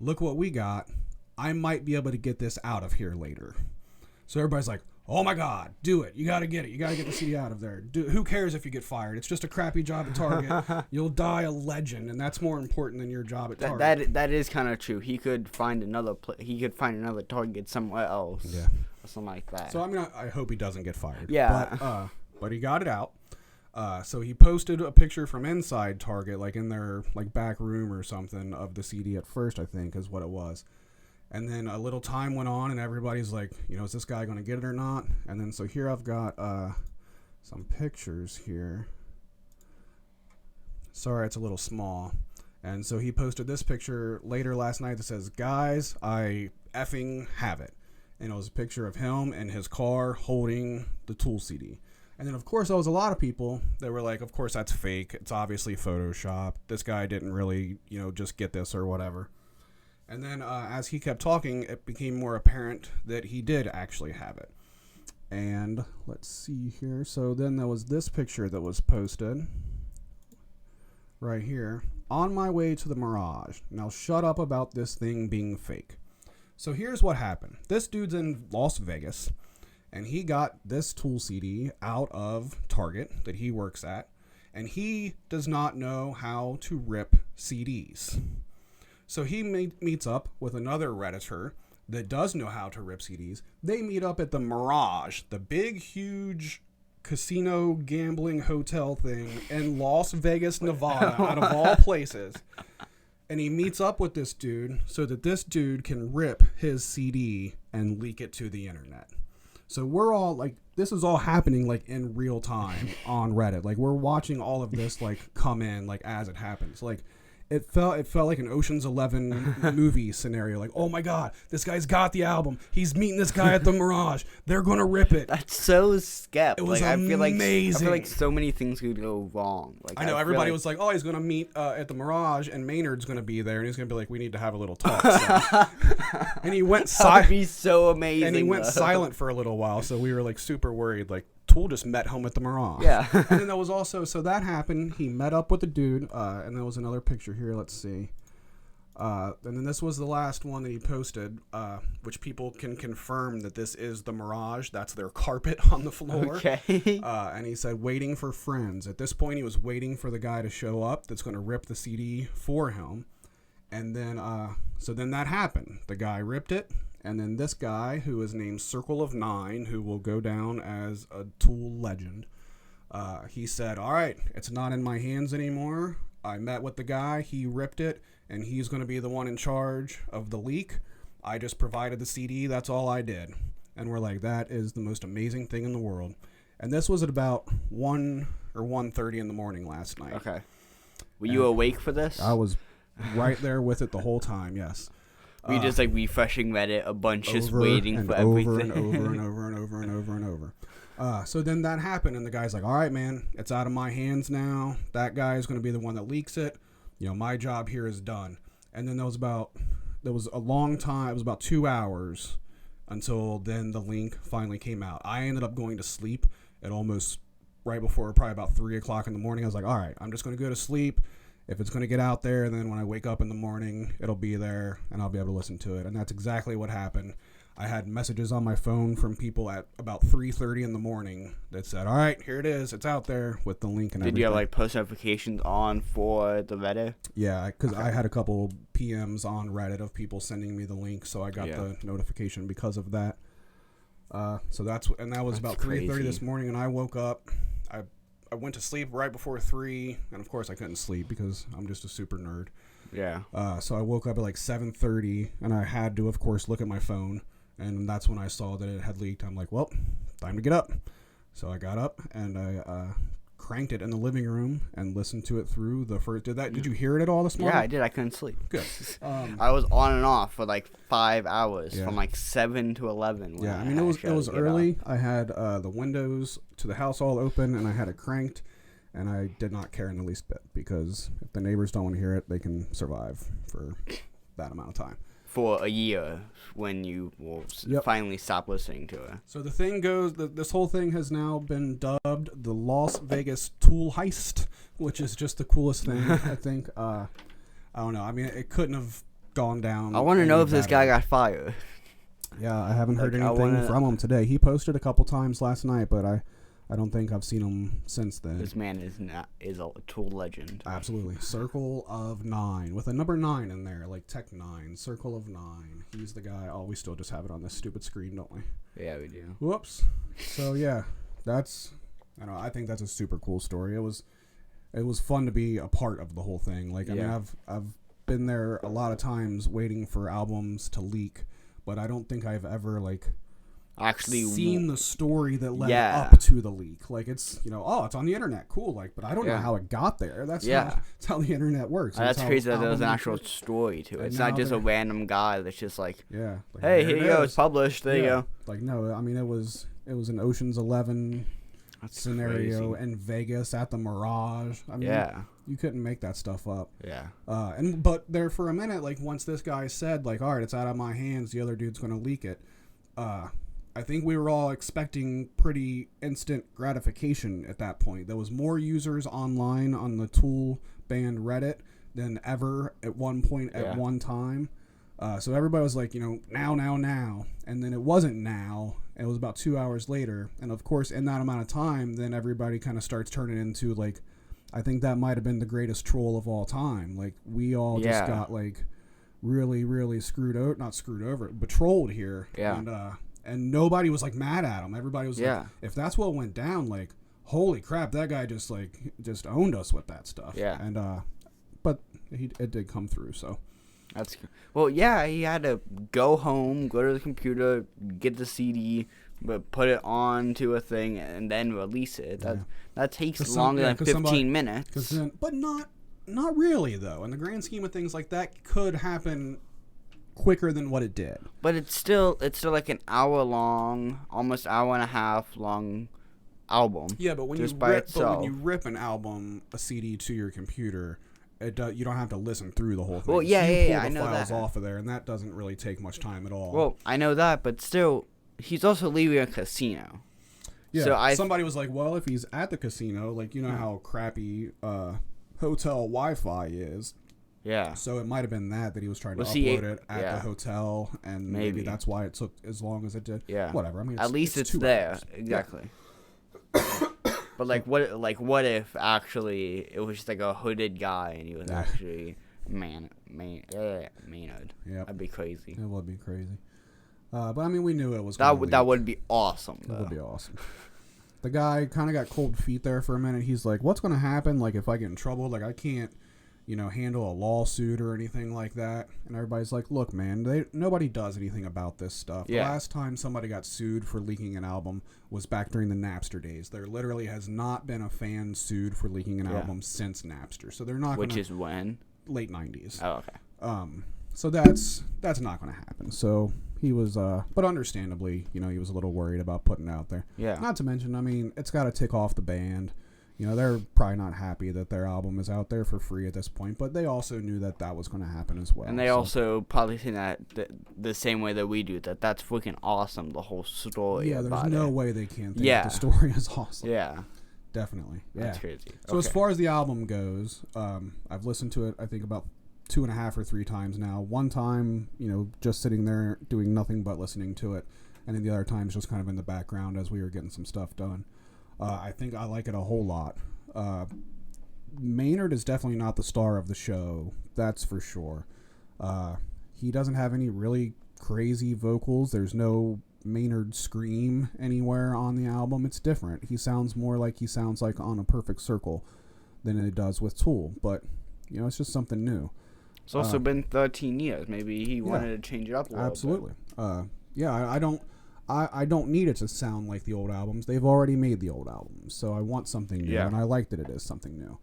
look what we got. I might be able to get this out of here later. So everybody's like, oh my God, do it. You got to get it. You got to get the CD out of there. Who cares if you get fired? It's just a crappy job at Target. You'll die a legend, and that's more important than your job at Target. That is kind of true. He could find another Target somewhere else. Yeah. Or something like that. So I hope he doesn't get fired. Yeah. But he got it out. So he posted a picture from inside Target, like in their back room or something, of the CD at first, I think, is what it was. And then a little time went on, and everybody's like, is this guy going to get it or not? And then so here I've got some pictures here. Sorry, it's a little small. And so he posted this picture later last night that says, guys, I effing have it. And it was a picture of him in his car holding the Tool CD. And then, of course, there was a lot of people that were like, of course, that's fake. It's obviously Photoshop. This guy didn't really, just get this or whatever. And then as he kept talking, it became more apparent that he did actually have it. And let's see here. So then there was this picture that was posted right here. On my way to the Mirage. Now shut up about this thing being fake. So here's what happened. This dude's in Las Vegas. And he got this Tool CD out of Target that he works at. And he does not know how to rip CDs. So he meets up with another Redditor that does know how to rip CDs. They meet up at the Mirage, the big, huge casino gambling hotel thing in Las Vegas, Nevada, out of all places. And he meets up with this dude so that this dude can rip his CD and leak it to the internet. So we're all like, this is all happening like in real time on Reddit. Like we're watching all of this like come in like as it happens. Like it felt like an Ocean's 11 movie scenario. Like, oh my God, this guy's got the album. He's meeting this guy at the Mirage. They're gonna rip it. That's so skep. It was amazing. amazing. I feel like so many things could go wrong. Like I know everybody was like, oh, he's gonna meet at the Mirage, and Maynard's gonna be there, and he's gonna be like, we need to have a little talk. So. And he went That would be so amazing. And he went silent for a little while, so we were like super worried. Like Tool just met him at the Mirage. Yeah. And then there was also, so that happened. He met up with the dude, and there was another picture here. Let's see. And then this was the last one that he posted, which people can confirm that this is the Mirage. That's their carpet on the floor. Okay. And he said, waiting for friends. At this point, he was waiting for the guy to show up that's going to rip the CD for him. And then, so then that happened. The guy ripped it. And then this guy, who is named Circle of Nine, who will go down as a Tool legend, he said, all right, it's not in my hands anymore. I met with the guy. He ripped it. And he's going to be the one in charge of the leak. I just provided the CD. That's all I did. And we're like, that is the most amazing thing in the world. And this was at about 1 or 1:30 in the morning last night. Okay. Were you awake for this? I was right there with it the whole time, yes. We just like refreshing Reddit a bunch, just over waiting and for over everything. and over and over and over and over and over. So then that happened, and the guy's like, all right, man, it's out of my hands now. That guy is going to be the one that leaks it. My job here is done. And then there was a long time. It was about 2 hours until then the link finally came out. I ended up going to sleep at almost right before, probably about 3 o'clock in the morning. I was like, all right, I'm just going to go to sleep. If it's going to get out there, then when I wake up in the morning, it'll be there and I'll be able to listen to it. And that's exactly what happened. I had messages on my phone from people at about 3:30 in the morning that said, all right, here it is. It's out there with the link and everything. Did you have like post notifications on for the Reddit? Yeah, because I had a couple PMs on Reddit of people sending me the link, so I got the notification because of that. So that was about 3:30 this morning, and I woke up. I went to sleep right before 3, and of course I couldn't sleep because I'm just a super nerd. Yeah. So I woke up at like 7:30, and I had to, of course, look at my phone. And that's when I saw that it had leaked. I'm like, well, time to get up. So I got up and I cranked it in the living room and listened to it through the first. Did you hear it at all this morning? Yeah, I did. I couldn't sleep. Good. I was on and off for like 5 hours from like 7 to 11. Yeah, I mean it was early. I had the windows to the house all open and I had it cranked, and I did not care in the least bit because if the neighbors don't want to hear it, they can survive for that amount of time. For a year when you will finally stop listening to it. So the thing goes, this whole thing has now been dubbed the Las Vegas Tool Heist, which is just the coolest thing, I think. I don't know. I mean, it couldn't have gone down. I want to know if this guy got fired. Yeah, I haven't heard anything from him today. He posted a couple times last night, but I don't think I've seen him since then. This man is a Tool legend. Absolutely. Circle of 9 with a number 9 in there, like Tech 9. Circle of 9. He's the guy. Oh, we still just have it on this stupid screen, don't we? Yeah, we do. Whoops. So yeah, I think that's a super cool story. It was fun to be a part of the whole thing. Like I mean, I've been there a lot of times waiting for albums to leak, but I don't think I've ever actually seen the story that led up to the leak. Like it's it's on the internet, cool. Like, but I don't know how it got there. That's how the internet works. That's crazy that there's an actual story to it. It's not just a random guy that's just like, like, hey, here you go, it's published. There you go. Like no, I mean it was an Ocean's 11 scenario crazy. in Vegas at the Mirage. I mean, you couldn't make that stuff up. Yeah. But there for a minute, like once this guy said, like, all right, it's out of my hands, the other dude's going to leak it. I think we were all expecting pretty instant gratification at that point. There was more users online on the Tool band Reddit than ever at one point at one time. So everybody was like, now. And then it wasn't now. It was about 2 hours later. And of course, in that amount of time, then everybody kind of starts turning into like, I think that might have been the greatest troll of all time. Like we all just got like really, really not screwed over, but trolled here. Yeah. And nobody was like mad at him. Everybody was like, if that's what went down, like, holy crap, that guy just owned us with that stuff. Yeah. And but it did come through. So that's well, yeah. He had to go home, go to the computer, get the CD, but put it onto a thing, and then release it. That takes longer than 15 minutes. But not really though. In the grand scheme of things, like that could happen quicker than what it did. But it's still like an hour long, almost hour and a half long album. Yeah, but when you rip an album, a CD to your computer, you don't have to listen through the whole thing. Well, you pull I the know files that. off of there, and that doesn't really take much time at all. Well, I know that, but still, he's also leaving a casino. Yeah, so somebody was like, well, if he's at the casino, like, how crappy hotel Wi-Fi is. Yeah. So it might have been that he was trying to upload it at the hotel, and maybe that's why it took as long as it did. Yeah. Whatever. I mean, at least it's there. Hours. Exactly. Yeah. But what if actually it was just like a hooded guy and he was actually Maynard? Yeah. That'd be crazy. It would be crazy. But I mean, we knew it was. That would be awesome. Though. It would be awesome. The guy kind of got cold feet there for a minute. He's like, "What's going to happen? Like, if I get in trouble, like I can't." Handle a lawsuit or anything like that. And everybody's like, look, man, nobody does anything about this stuff. The last time somebody got sued for leaking an album was back during the Napster days. There literally has not been a fan sued for leaking an album since Napster. So they're not Which is when? Late 90s. Oh, okay. So that's not going to happen. So he was, but understandably, he was a little worried about putting it out there. Yeah. Not to mention, I mean, it's got to tick off the band. They're probably not happy that their album is out there for free at this point, but they also knew that was going to happen as well. And they also probably think that the same way that we do, that's freaking awesome, the whole story. Yeah, there's no way they can't think the story is awesome. Yeah. Definitely. Yeah. That's crazy. So as far as the album goes, I've listened to it, I think, about 2.5 or 3 times now. One time, just sitting there doing nothing but listening to it, and then the other times just kind of in the background as we were getting some stuff done. I think I like it a whole lot. Maynard is definitely not the star of the show, that's for sure. He doesn't have any really crazy vocals. There's no Maynard scream anywhere on the album. It's different. He sounds more like on A Perfect Circle than it does with Tool, but it's just something new. It's also been 13 years. Maybe he wanted to change it up a little absolutely. Bit. I don't need it to sound like the old albums. They've already made the old albums, so I want something new, and I like that it is something new.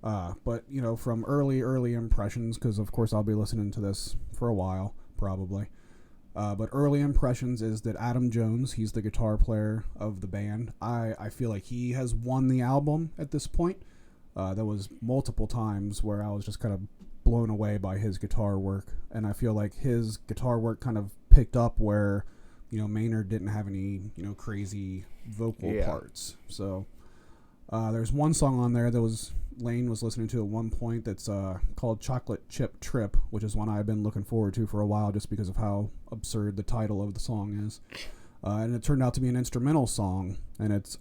But from early impressions, because of course I'll be listening to this for a while, probably. But early impressions is that Adam Jones, he's the guitar player of the band. I feel like he has won the album at this point. There was multiple times where I was just kind of blown away by his guitar work, and I feel like his guitar work kind of picked up where Maynard didn't have any crazy vocal parts. So there's one song on there that Lane was listening to at one point that's called Chocolate Chip Trip, which is one I've been looking forward to for a while just because of how absurd the title of the song is. And it turned out to be an instrumental song, and it's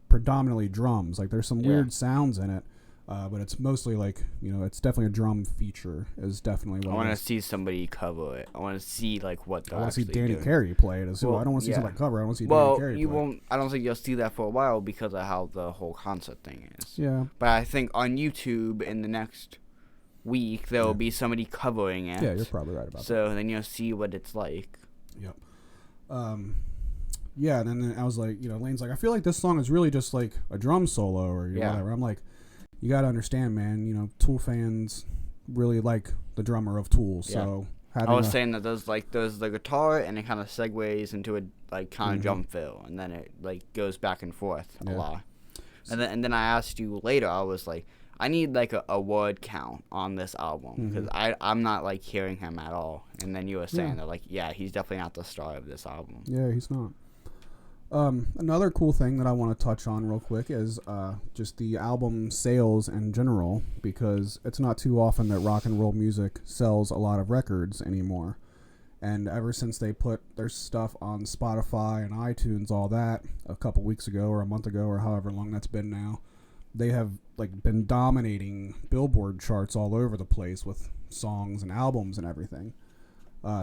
predominantly drums. Like there's some weird sounds in it, but it's mostly like, it's definitely a drum feature. Is definitely what I want to see somebody cover it. I want to see what they're I want to see Danny doing. Carey play it. I don't want to see somebody cover it. I want to see Danny Carey play you won't. I don't think you'll see that for a while because of how the whole concert thing is. Yeah. But I think on YouTube in the next week there will be somebody covering it. Yeah, you're probably right about that. So then you'll see what it's like. Yep. Yeah, and then I was like, Lane's like, I feel like this song is really just like a drum solo or whatever. I'm like, you got to understand, man, Tool fans really like the drummer of Tool. So I was saying that there's the guitar and it kind of segues into a kind of drum fill, and then it goes back and forth a lot. And then I asked you later. I was like, I need like a word count on this album because I'm not like hearing him at all. And then you were saying that like, yeah, he's definitely not the star of this album. Yeah, he's not. Another cool thing that I want to touch on real quick is just the album sales in general, because it's not too often that rock and roll music sells a lot of records anymore. And ever since they put their stuff on Spotify and iTunes, all that, a couple weeks ago or a month ago or however long that's been now, they have like been dominating Billboard charts all over the place with songs and albums and everything.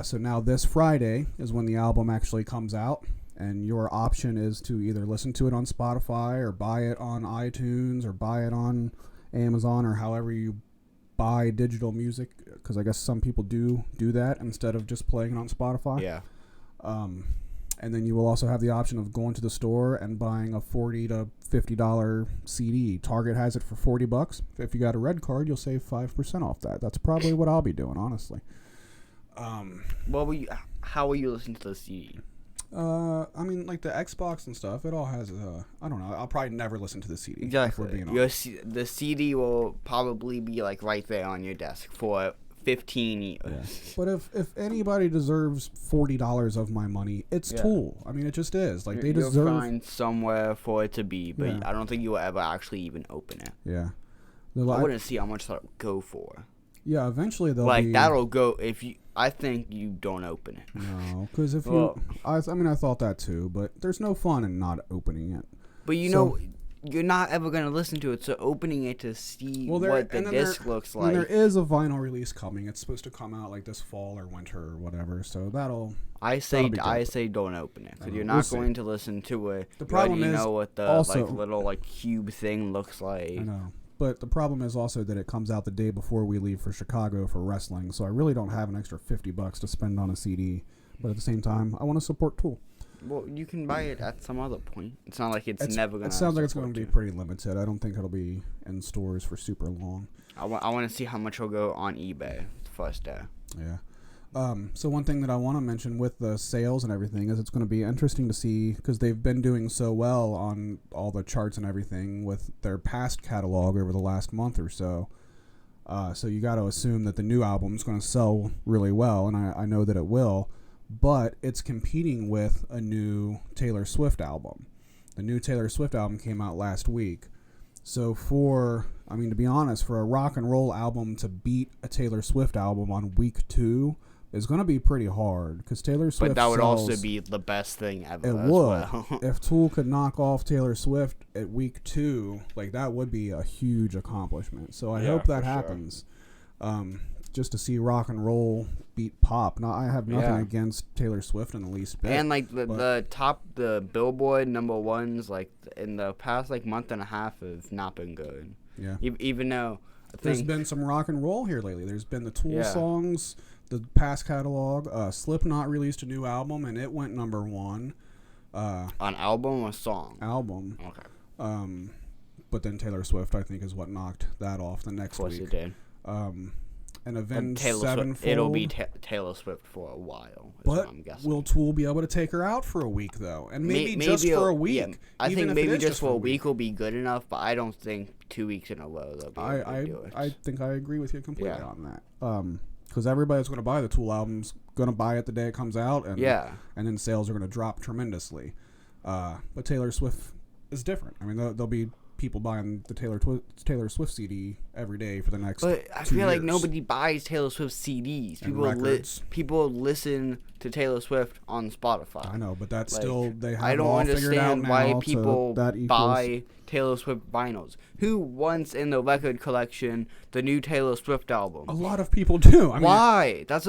So now this Friday is when the album actually comes out. And your option is to either listen to it on Spotify or buy it on iTunes or buy it on Amazon or however you buy digital music, because I guess some people do that instead of just playing it on Spotify. Yeah. And then you will also have the option of going to the store and buying a $40 to $50 CD. Target has it for $40. If you got a red card, you'll save 5% off that. That's probably what I'll be doing, honestly. How will you listen to the CD? I mean, like the Xbox and stuff, it all has I don't know. I'll probably never listen to the CD. Exactly. If we're being honest. The CD will probably be like right there on your desk for 15 years. Yeah. But if anybody deserves $40 of my money, it's Tool. I mean, it just is. Like they deserve. You'll find somewhere for it to be, but I don't think you will ever actually even open it. Yeah. I wouldn't see how much that would go for. Yeah, eventually they'll like that'll go if you. I think you don't open it. No, because if I mean, I thought that too, but there's no fun in not opening it. But know, you're not ever gonna listen to it, so opening it to see what the disc looks like. There is a vinyl release coming. It's supposed to come out like this fall or winter or whatever. So that'll. I say don't open it because you're not going to listen to it. The problem is know what the also, little cube thing looks like. I know. But the problem is also that it comes out the day before we leave for Chicago for wrestling, so I really don't have an extra $50 to spend on a CD. But at the same time, I want to support Tool. Well, you can buy it at some other point. It's not like it's never going to. It sounds like it's going to be pretty limited. I don't think it'll be in stores for super long. I want to see how much it'll go on eBay the first day. Yeah. So one thing that I want to mention with the sales and everything is it's going to be interesting to see, because they've been doing so well on all the charts and everything with their past catalog over the last month or so. So you got to assume that the new album is going to sell really well, and I know that it will, but it's competing with a new Taylor Swift album. The new Taylor Swift album came out last week. So to be honest, for a rock and roll album to beat a Taylor Swift album on week 2 is going to be pretty hard, because Taylor Swift. But that would also be the best thing ever. It would. Well. If Tool could knock off Taylor Swift at week 2, like that would be a huge accomplishment. So I hope that happens. Just to see rock and roll beat pop. Now I have nothing against Taylor Swift in the least bit. And like the Billboard number ones, like in the past month and a half have not been good. Yeah. Even though there's been some rock and roll here lately. There's been the Tool songs. The past catalog, Slipknot released a new album, and it went number 1. On album or song? Album. Okay. But then Taylor Swift, I think, is what knocked that off the next week. Of course it did. And Avenged Sevenfold. It'll be Taylor Swift for a while, but I'm guessing. Will Tool be able to take her out for a week, though? And maybe just for a week. Yeah, I think maybe just for a week will be good enough, but I don't think 2 weeks in a row they'll be able to do it. I think I agree with you completely on that. Because everybody's going to buy the Tool albums, going to buy it the day it comes out, and then sales are going to drop tremendously. But Taylor Swift is different. I mean, there'll be people buying the Taylor Swift CD every day for the next 2 years. But I feel like nobody buys Taylor Swift CDs. People listen to Taylor Swift on Spotify. I know, but that's still they have I don't all figured out understand now, why people so buy Taylor Swift vinyls. Who wants in the record collection the new Taylor Swift album? A lot of people do. I mean, why? That's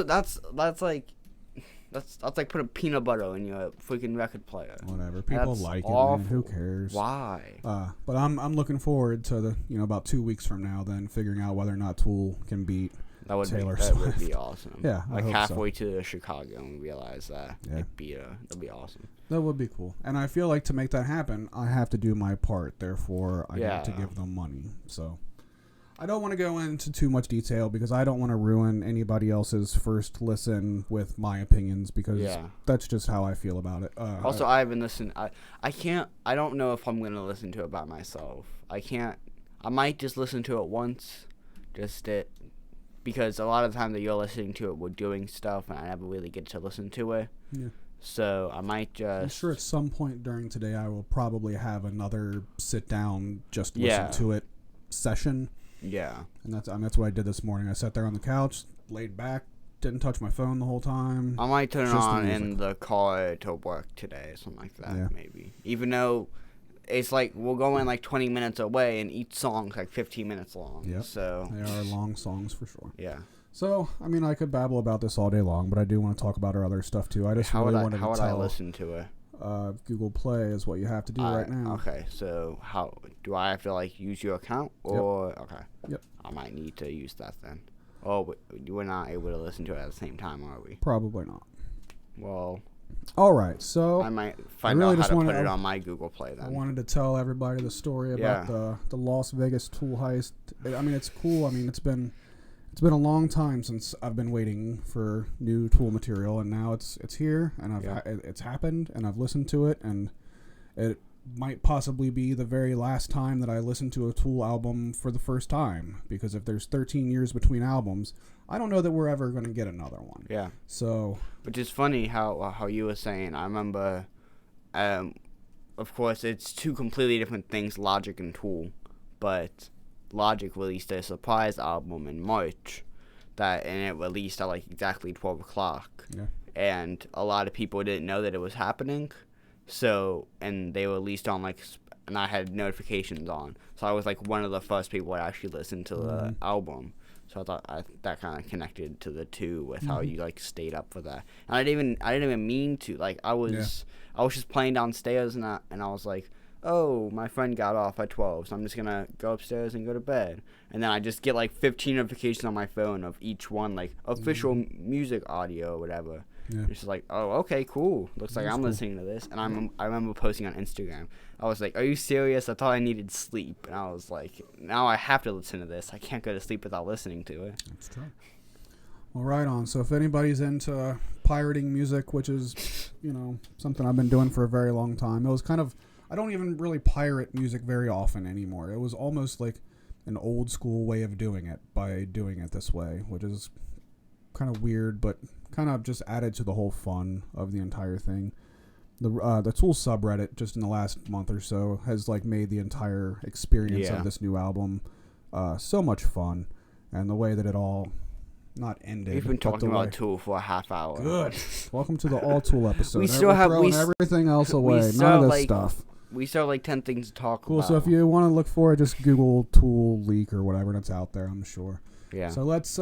like putting peanut butter in your freaking record player. Whatever. People like it, man. Who cares? Why? But I'm looking forward to about 2 weeks from now, then figuring out whether or not Tool can beat Taylor Swift. That would be awesome. Yeah, halfway to Chicago, and we realize that that'd be awesome. That would be cool. And I feel like to make that happen, I have to do my part. Therefore, I need to give them money. So I don't want to go into too much detail because I don't want to ruin anybody else's first listen with my opinions because that's just how I feel about it. Also, I haven't listened. I can't. I don't know if I'm gonna listen to it by myself. I can't. I might just listen to it once, because a lot of the time that you're listening to it, we're doing stuff, and I never really get to listen to it. Yeah. So I might just. I'm sure at some point during today I will probably have another sit down, just listen to it session. Yeah. And that's what I did this morning. I sat there on the couch, laid back, didn't touch my phone the whole time. I might turn it on in the car to work today, something like that, maybe. Even though it's like we're going like 20 minutes away, and each song's like 15 minutes long. Yep. So they are long songs for sure. Yeah. So, I mean, I could babble about this all day long, but I do want to talk about our other stuff too. I just wanted to tell. How would I listen to it? Google Play is what you have to do right now. Okay, so how do I have to like use your account or okay? Yep. I might need to use that then. Oh, we're not able to listen to it at the same time, are we? Probably not. Well. All right, so I might find out how to put it on my Google Play then. I wanted to tell everybody the story about the Las Vegas tool heist. I mean, it's cool. I mean, it's been a long time since I've been waiting for new Tool material, and now it's here, and it's happened, and I've listened to it, and it might possibly be the very last time that I listen to a Tool album for the first time, because if there's 13 years between albums, I don't know that we're ever going to get another one. Yeah. So. Which is funny how you were saying. I remember, of course, it's two completely different things, Logic and Tool, but Logic released their surprise album in March, and it released at like exactly 12 o'clock. Yeah. And a lot of people didn't know that it was happening. So, and they released on and I had notifications on. So I was like one of the first people to actually listen to the album. So I thought that kind of connected to the two with how you like stayed up for that. And I didn't even mean to. Like I was just playing downstairs and I was like, oh, my friend got off at 12, so I'm just gonna go upstairs and go to bed. And then I just get like 15 notifications on my phone of each one, like official music audio or whatever. Yeah. It's just like, oh, okay, cool. Looks like I'm listening to this. And I remember posting on Instagram. I was like, are you serious? I thought I needed sleep. And I was like, now I have to listen to this. I can't go to sleep without listening to it. That's true. Well, right on. So if anybody's into pirating music, which is, something I've been doing for a very long time, it was kind of, I don't even really pirate music very often anymore. It was almost like an old school way of doing it by doing it this way, which is kind of weird, but kind of just added to the whole fun of the entire thing. The Tool subreddit just in the last month or so has like made the entire experience of this new album so much fun, and the way that it all not ended. We've been talking about Tool for a half hour. Good. Welcome to the all Tool episode. We still have everything else away. None of this stuff. We still have like 10 things to talk about. Cool. So if you want to look for it, just Google Tool leak or whatever, and it's out there, I'm sure. Yeah. So let's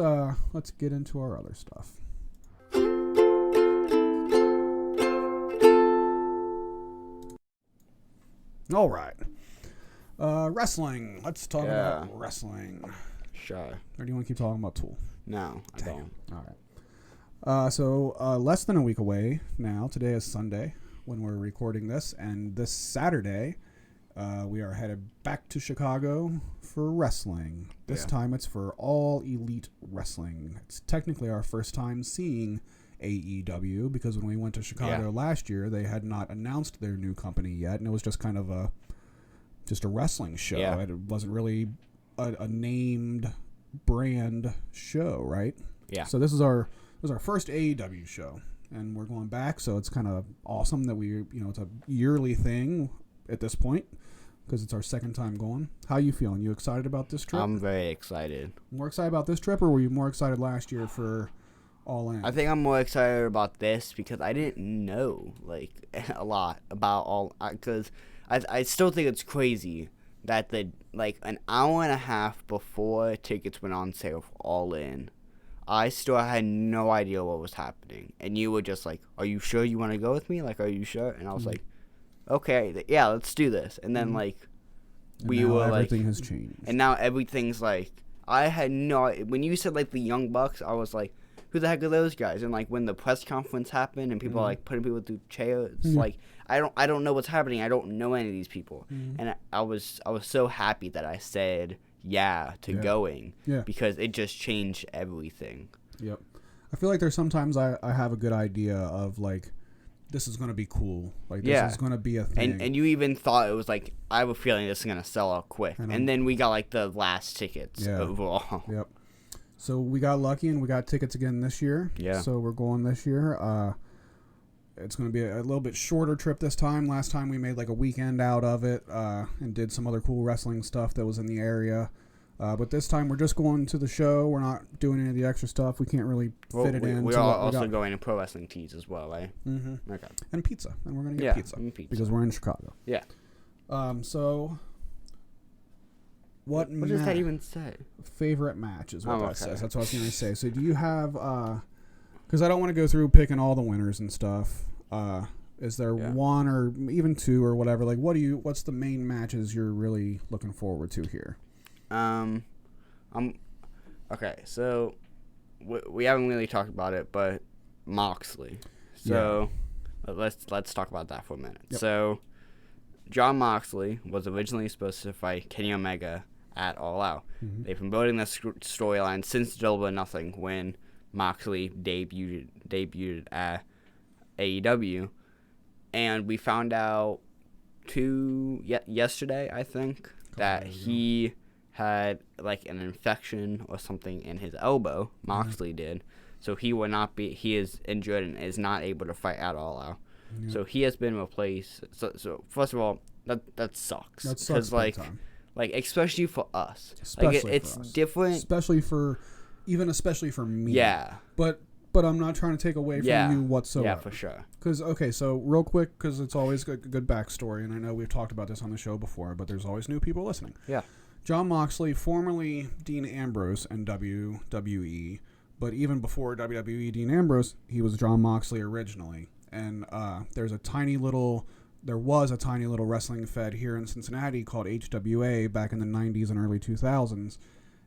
get into our other stuff. All right. Wrestling. Let's talk about wrestling. Sure. Or do you want to keep talking about Tool? No, I don't. All right. So less than a week away now. Today is Sunday when we're recording this, and this Saturday we are headed back to Chicago for wrestling. This time it's for All Elite Wrestling. It's technically our first time seeing AEW, because when we went to Chicago last year, they had not announced their new company yet, and it was just kind of a wrestling show. Yeah. It wasn't really a named brand show, right? Yeah. So this was our first AEW show, and we're going back, so it's kind of awesome that it's a yearly thing at this point, because it's our second time going. How you feeling? You excited about this trip? I'm very excited. More excited about this trip, or were you more excited last year for All In? I think I'm more excited about this because I didn't know like a lot about all. Because I still think it's crazy that an hour and a half before tickets went on sale for All In, I still had no idea what was happening, and you were just like, "Are you sure you want to go with me? Like, are you sure?" And I was like, "Okay, yeah, let's do this." And then everything has changed, and now everything's like, I had no. When you said like the Young Bucks, I was like, who the heck are those guys? And like when the press conference happened and people are like putting people through chairs, like I don't know what's happening. I don't know any of these people. And I was so happy that I said to going. Yeah. Because it just changed everything. Yep. I feel like there's sometimes I have a good idea of like, this is going to be cool. Like, this is going to be a thing. And you even thought it was like, I have a feeling this is going to sell out quick. And then we got like the last tickets overall. Yep. So we got lucky and we got tickets again this year. Yeah. So we're going this year. It's going to be a little bit shorter trip this time. Last time we made like a weekend out of it and did some other cool wrestling stuff that was in the area. But this time we're just going to the show. We're not doing any of the extra stuff. We can't really fit it in. We are also going to Pro Wrestling Tees as well, right? Mm-hmm. Okay. And pizza. And we're going to get pizza. Because we're in Chicago. Yeah. So... What does that even say? Favorite match is what that says. That's what I was going to say. So do you have... Because I don't want to go through picking all the winners and stuff. Is there one or even two or whatever? Like, what's the main matches you're really looking forward to here? Okay, so we haven't really talked about it, but Moxley. So let's talk about that for a minute. Yep. So Jon Moxley was originally supposed to fight Kenny Omega at All Out. Mm-hmm. They've been building this storyline since Double or Nothing when Moxley debuted at AEW, and we found out yesterday, I think, that he had like an infection or something in his elbow. Moxley did, so he is injured and is not able to fight at All Out. Yeah. So he has been replaced. So first of all, that sucks. That sucks like especially for us. It's different. Especially for me. Yeah. But I'm not trying to take away from you whatsoever. Yeah, for sure. Because, so real quick, because it's always a good backstory, and I know we've talked about this on the show before, but there's always new people listening. Yeah. Jon Moxley, formerly Dean Ambrose in WWE, but even before WWE Dean Ambrose, he was Jon Moxley originally. And there was a tiny little wrestling fed here in Cincinnati called HWA back in the 90s and early 2000s.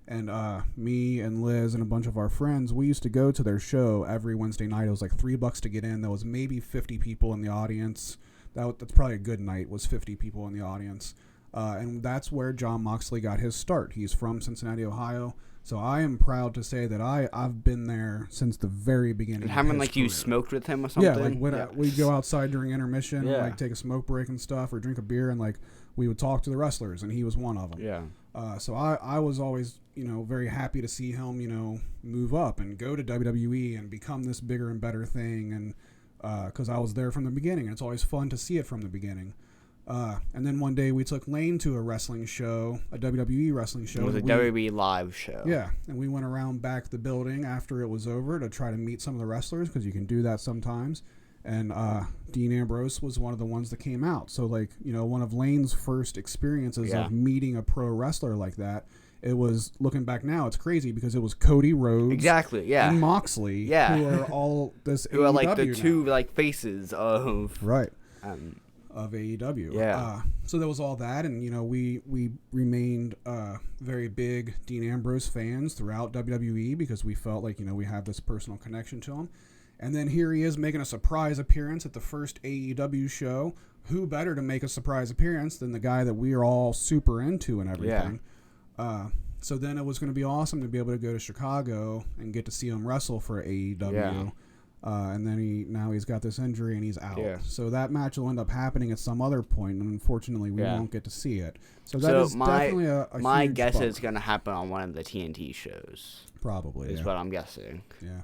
And me and Liz and a bunch of our friends, we used to go to their show every Wednesday night. It was like $3 to get in. There was maybe 50 people in the audience. That's probably a good night, was 50 people in the audience. And that's where Jon Moxley got his start. He's from Cincinnati, Ohio. So I am proud to say that I've been there since the very beginning. And haven't you smoked with him or something? Yeah, like we'd go outside during intermission, and, like take a smoke break and stuff, or drink a beer, and like we would talk to the wrestlers, and he was one of them. Yeah. So I was always very happy to see him move up and go to WWE and become this bigger and better thing, and because I was there from the beginning, and it's always fun to see it from the beginning. And then one day we took Lane to a wrestling show, a WWE wrestling show. It was a WWE live show. Yeah, and we went around back the building after it was over to try to meet some of the wrestlers, because you can do that sometimes. And Dean Ambrose was one of the ones that came out. So, one of Lane's first experiences of meeting a pro wrestler like that, it was, looking back now, it's crazy because it was Cody Rhodes. Exactly, yeah. And Moxley, who are all this who are like the now. two faces of... Right. Of AEW. Yeah. So there was all that, and we remained very big Dean Ambrose fans throughout WWE because we felt like we have this personal connection to him. And then here he is making a surprise appearance at the first AEW show. Who better to make a surprise appearance than the guy that we are all super into and everything? Yeah. So then it was going to be awesome to be able to go to Chicago and get to see him wrestle for AEW. Yeah. And then now he's got this injury and he's out. Yeah. So that match will end up happening at some other point, and unfortunately we won't get to see it. So that is definitely a my huge guess bummer. is going to happen on one of the TNT shows. Probably is what I'm guessing. Yeah.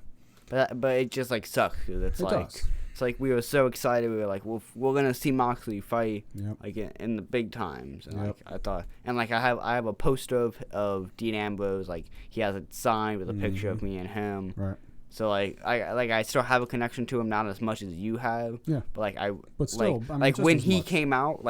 But it just sucks because it's like we were so excited. We were like, well, we're gonna see Moxley fight in the big times. And I thought, and I have a poster of Dean Ambrose. Like he has it signed with a picture of me and him. Right. So I still have a connection to him, not as much as you have. Yeah. But still, when he came out,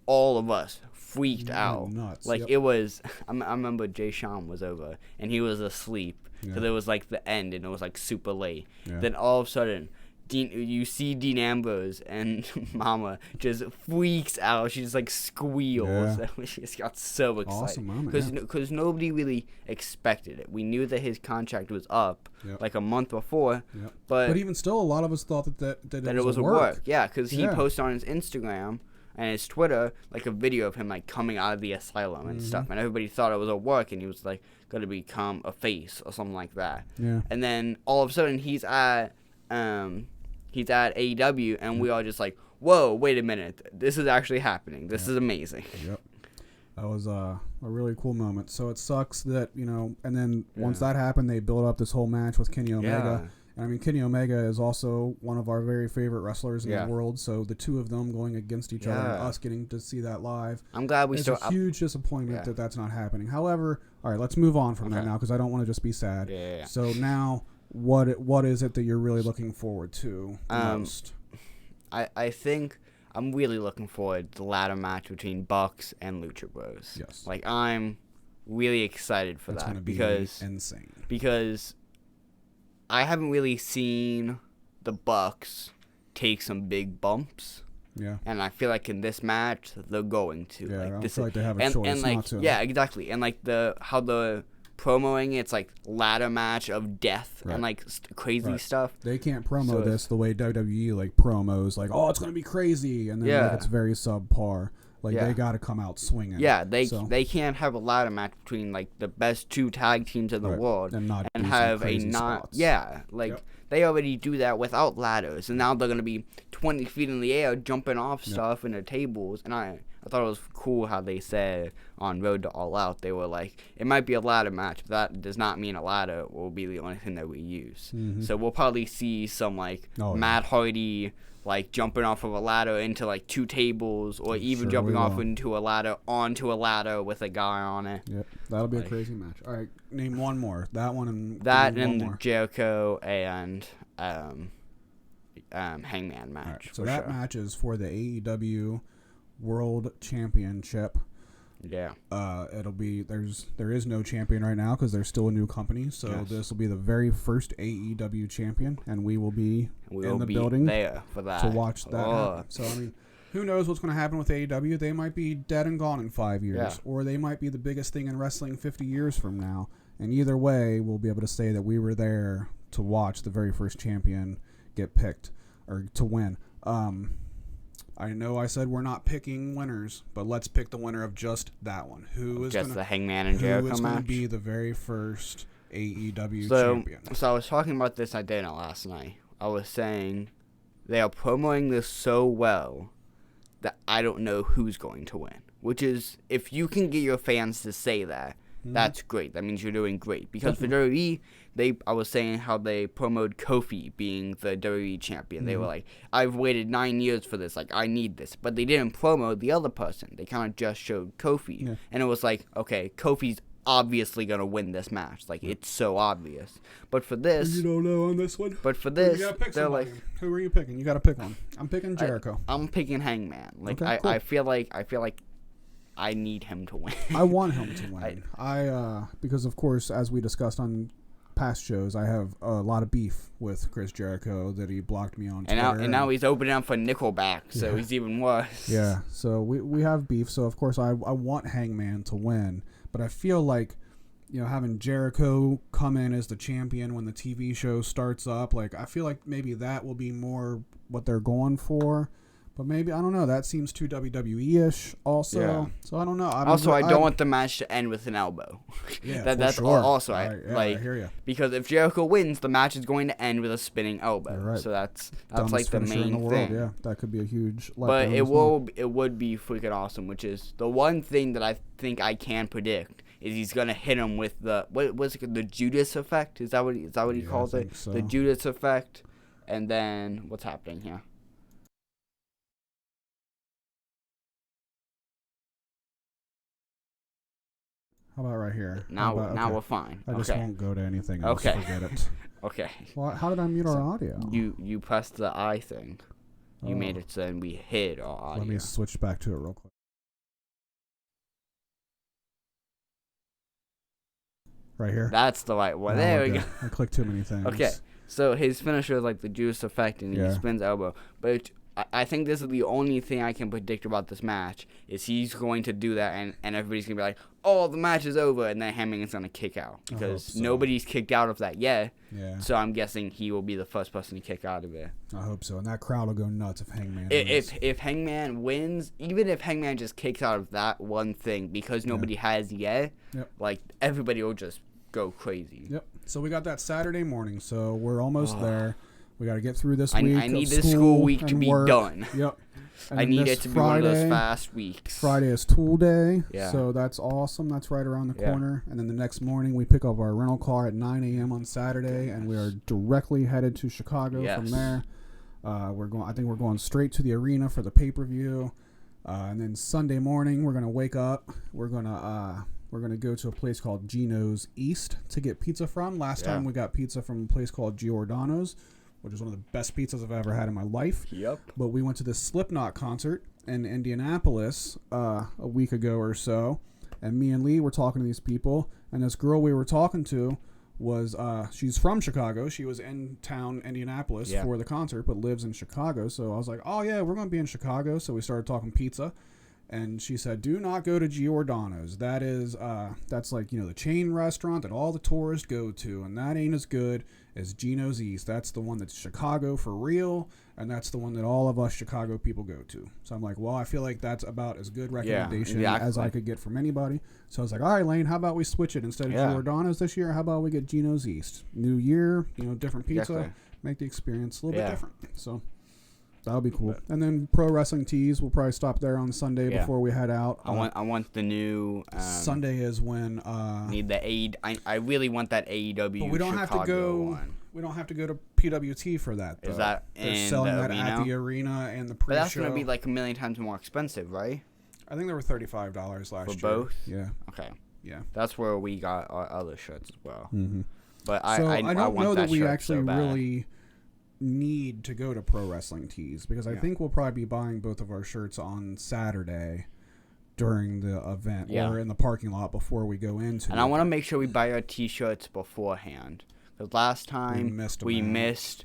all of us freaked out. Nuts. It was. I remember Jay Sean was over and he was asleep because it was the end and it was super late. Yeah. Then all of a sudden, you see Dean Ambrose and Mama just freaks out. She just squeals. Yeah. She just got so excited. Awesome moment. Because nobody really expected it. We knew that his contract was up a month before. But even still, a lot of us thought that it was a work. Yeah, because he posted on his Instagram and his Twitter, like a video of him like coming out of the asylum and stuff, and everybody thought it was a work, and he was like going to become a face or something like that. Yeah. And then all of a sudden he's at AEW, and we all just like, whoa, wait a minute, this is actually happening. This is amazing. Yep. That was a really cool moment. So it sucks that, and then once that happened, they built up this whole match with Kenny Omega. And I mean, Kenny Omega is also one of our very favorite wrestlers in the world. So the two of them going against each other and us getting to see that live. I'm glad it's a huge disappointment that that's not happening. However, all right, let's move on from that now because I don't want to just be sad. Yeah. So now, what is it that you're really looking forward to the most? I think I'm really looking forward to the ladder match between Bucks and Lucha Bros. Yes. Like, I'm really excited for That's that gonna be insane. Because I haven't really seen the Bucks take some big bumps. Yeah. And I feel like in this match they're going to. Yeah, like, I don't feel like they have a choice and like, not to. Yeah, exactly. And like how the promoing it's like ladder match of death and like crazy stuff. They can't promo this the way WWE like promos like, oh, it's gonna be crazy, and then like, it's very subpar. Like they got to come out swinging. Yeah, they can't have a ladder match between like the best two tag teams in the world and have spots. They already do that without ladders, and now they're gonna be 20 feet in the air jumping off stuff into tables. And I thought it was cool how they said on Road to All Out, they were like, it might be a ladder match, but that does not mean a ladder will be the only thing that we use. So we'll probably see some like Matt Hardy like jumping off of a ladder into like two tables, or even jumping off into a ladder onto a ladder with a guy on it. Yep, that'll be a crazy match. All right, name one more. That one and the Jericho and Hangman match. All right, so that match is for the AEW World Championship. Yeah. It'll be there is no champion right now because they're still a new company. So this will be the very first AEW champion, and we will be in the building there for that to watch that happen. So I mean, who knows what's going to happen with AEW? They might be dead and gone in 5 years, or they might be the biggest thing in wrestling 50 years from now. And either way, we'll be able to say that we were there to watch the very first champion get picked or to win. I know I said we're not picking winners, but let's pick the winner of just that one. The Hangman and Jericho match? Who is going to be the very first AEW champion? So I was talking about this on dinner last night. I was saying they are promoting this so well that I don't know who's going to win. Which is, if you can get your fans to say that, that's great. That means you're doing great. Because for WWE, I was saying how they promoted Kofi being the WWE champion. They were like, I've waited 9 years for this. Like, I need this. But they didn't promo the other person. They kind of just showed Kofi. Yeah. And it was like, okay, Kofi's obviously going to win this match. Like, it's so obvious. But for this... You don't know on this one? But for this, they're like... Who are you picking? You got to pick one. I'm picking Jericho. I'm picking Hangman. Like, okay, cool. I feel like I need him to win. I want him to win. Because of course, as we discussed on past shows, I have a lot of beef with Chris Jericho that he blocked me on Twitter. And now he's opening up for Nickelback, so he's even worse. Yeah, so we have beef. So of course, I want Hangman to win, but I feel like, having Jericho come in as the champion when the TV show starts up, like I feel like maybe that will be more what they're going for. But maybe, I don't know, that seems too WWE-ish also. Yeah. So I don't know. I don't want the match to end with an elbow. Yeah, that's sure. Also, I hear you. Because if Jericho wins, the match is going to end with a spinning elbow. Right. So that's Dumbest like the main in the world. thing. Yeah, that could be a huge letdown. But it would be freaking awesome, which is the one thing that I think I can predict is he's gonna hit him with the the Judas effect? Is that what he calls it? So. The Judas effect, and then what's happening here? How about right here? Now we're fine. I just won't go to anything else. Okay. Forget it. Okay. Well, how did I mute our audio? You pressed the I thing. You made it so then we hid our audio. Let me switch back to it real quick. Right here? That's the right one. There we go. I clicked too many things. Okay. So his finisher is like the Judas effect, and he spins elbow. But I think this is the only thing I can predict about this match is he's going to do that, and everybody's going to be like, oh, the match is over, and then Hangman's going to kick out. Because nobody's kicked out of that yet. Yeah. So I'm guessing he will be the first person to kick out of it. I hope so. And that crowd will go nuts if Hangman wins. If Hangman wins, even if Hangman just kicks out of that one thing, because nobody has yet, like, everybody will just go crazy. Yep. So we got that Saturday morning, so we're almost there. We got to get through this week. I need this school week to be done. Yep. I need it to be one of those fast weeks. Friday is Tool Day, yeah. So that's awesome. That's right around the corner. And then the next morning, we pick up our rental car at 9 a.m. on Saturday, and we are directly headed to Chicago from there. I think we're going straight to the arena for the pay-per-view. And then Sunday morning, we're gonna wake up. We're gonna go to a place called Gino's East to get pizza from. Last time we got pizza from a place called Giordano's, which is one of the best pizzas I've ever had in my life. Yep. But we went to this Slipknot concert in Indianapolis a week ago or so, and me and Lee were talking to these people, and this girl we were talking to was, she's from Chicago. She was in town, Indianapolis, for the concert, but lives in Chicago. So I was like, oh, yeah, we're going to be in Chicago. So we started talking pizza. And she said, do not go to Giordano's. That is, that's like, the chain restaurant that all the tourists go to. And that ain't as good as Gino's East. That's the one that's Chicago for real. And that's the one that all of us Chicago people go to. So I'm like, well, I feel like that's about as good recommendation as I could get from anybody. So I was like, all right, Lane, how about we switch it? Instead of Giordano's this year, how about we get Gino's East? New year, different pizza. Make the experience a little bit different. So that'll be cool. And then Pro Wrestling Tees, we'll probably stop there on Sunday before we head out. I want the new Sunday is when need the I really want that AEW. But we don't have to go. One. We don't have to go to PWT for that. Though. Is that they're selling that at the arena and the pre-show? But that's gonna be like a million times more expensive, right? I think they were $35 last year. For both? Yeah. Okay. Yeah. That's where we got our other shirts as well. Mm-hmm. But I don't know that we actually so really need to go to Pro Wrestling Tees because I think we'll probably be buying both of our shirts on Saturday during the event or in the parking lot before we go into. And I want to make sure we buy our T-shirts beforehand because last time we missed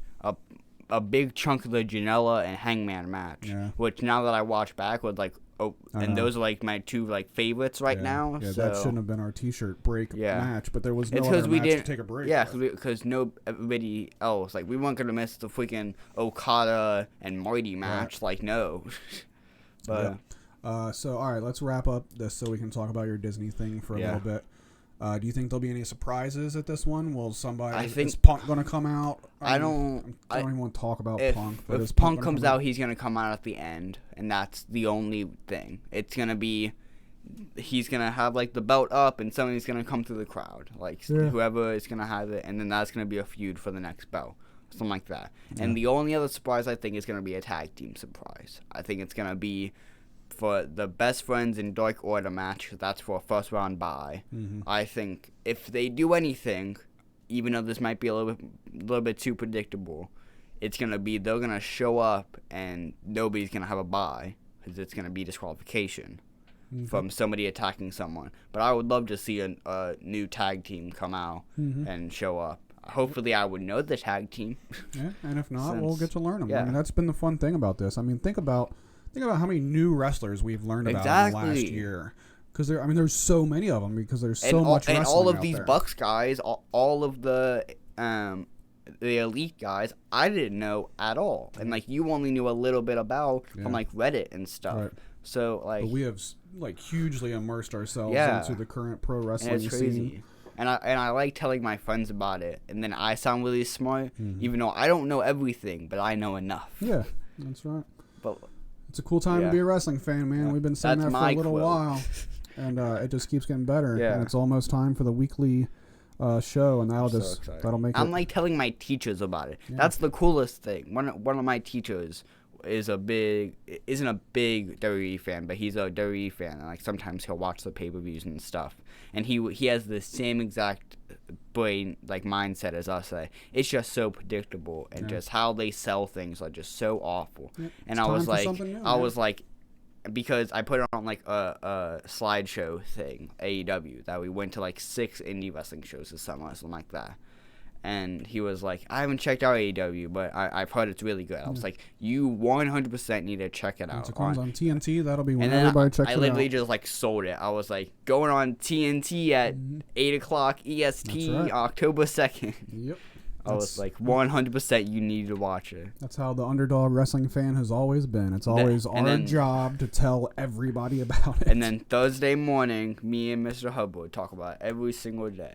a big chunk of the Janela and Hangman match, which now that I watch back was like. Oh, and those are like my two favorites right now. Yeah, so. That shouldn't have been our T-shirt break match, but there was no other match to take a break. Yeah, because everybody else we weren't gonna miss the freaking Okada and Marty match. Like no, but so all right, let's wrap up this so we can talk about your Disney thing for a little bit. Do you think there'll be any surprises at this one? Will somebody? Is Punk going to come out? I don't even want to talk about Punk. But if Punk comes out, he's going to come out at the end, and that's the only thing. It's going to be, he's going to have the belt up, and somebody's going to come through the crowd, whoever is going to have it, and then that's going to be a feud for the next belt, something like that. Yeah. And the only other surprise I think is going to be a tag team surprise. I think it's going to be. For the Best Friends in Dark Order match, that's for a first round bye. Mm-hmm. I think if they do anything, even though this might be a little bit too predictable, it's gonna be they're gonna show up and nobody's gonna have a bye because it's gonna be disqualification from somebody attacking someone. But I would love to see a new tag team come out and show up. Hopefully, I would know the tag team. Yeah, and if not, we'll get to learn them. Yeah. I mean, that's been the fun thing about this. I mean, think about how many new wrestlers we've learned about in the last year. Because there's so many of them because there's so much wrestling. And all of these there. Bucks guys, all of the elite guys, I didn't know at all. And you only knew a little bit about from Reddit and stuff. Right. So but we have hugely immersed ourselves into the current pro wrestling scene. And I like telling my friends about it. And then I sound really smart, even though I don't know everything, but I know enough. Yeah, that's right. But it's a cool time to be a wrestling fan, man. We've been saying that for a little while, and it just keeps getting better. Yeah. And it's almost time for the weekly show, and that'll make. I'm telling my teachers about it. Yeah. That's the coolest thing. One of my teachers isn't a big WWE fan, but he's a WWE fan, and sometimes he'll watch the pay-per-views and stuff. And he has the same exact brain mindset as us. It's just so predictable, and just how they sell things are just so awful. Yeah. And I was like, because I put it on a slideshow thing, AEW, that we went to 6 indie wrestling shows this summer, something like that. and he was like, I haven't checked out AEW, but I've heard it's really good. I was like, you 100% need to check it out. Once it comes on TNT, that'll be when and then everybody checks it out. I literally just like sold it. I was like, going on TNT at 8 o'clock EST, That's right. October 2nd. Yep. I was like, 100% you need to watch it. That's how the underdog wrestling fan has always been. It's always our job to tell everybody about it. And then Thursday morning, me and Mr. Hub would talk about it every single day.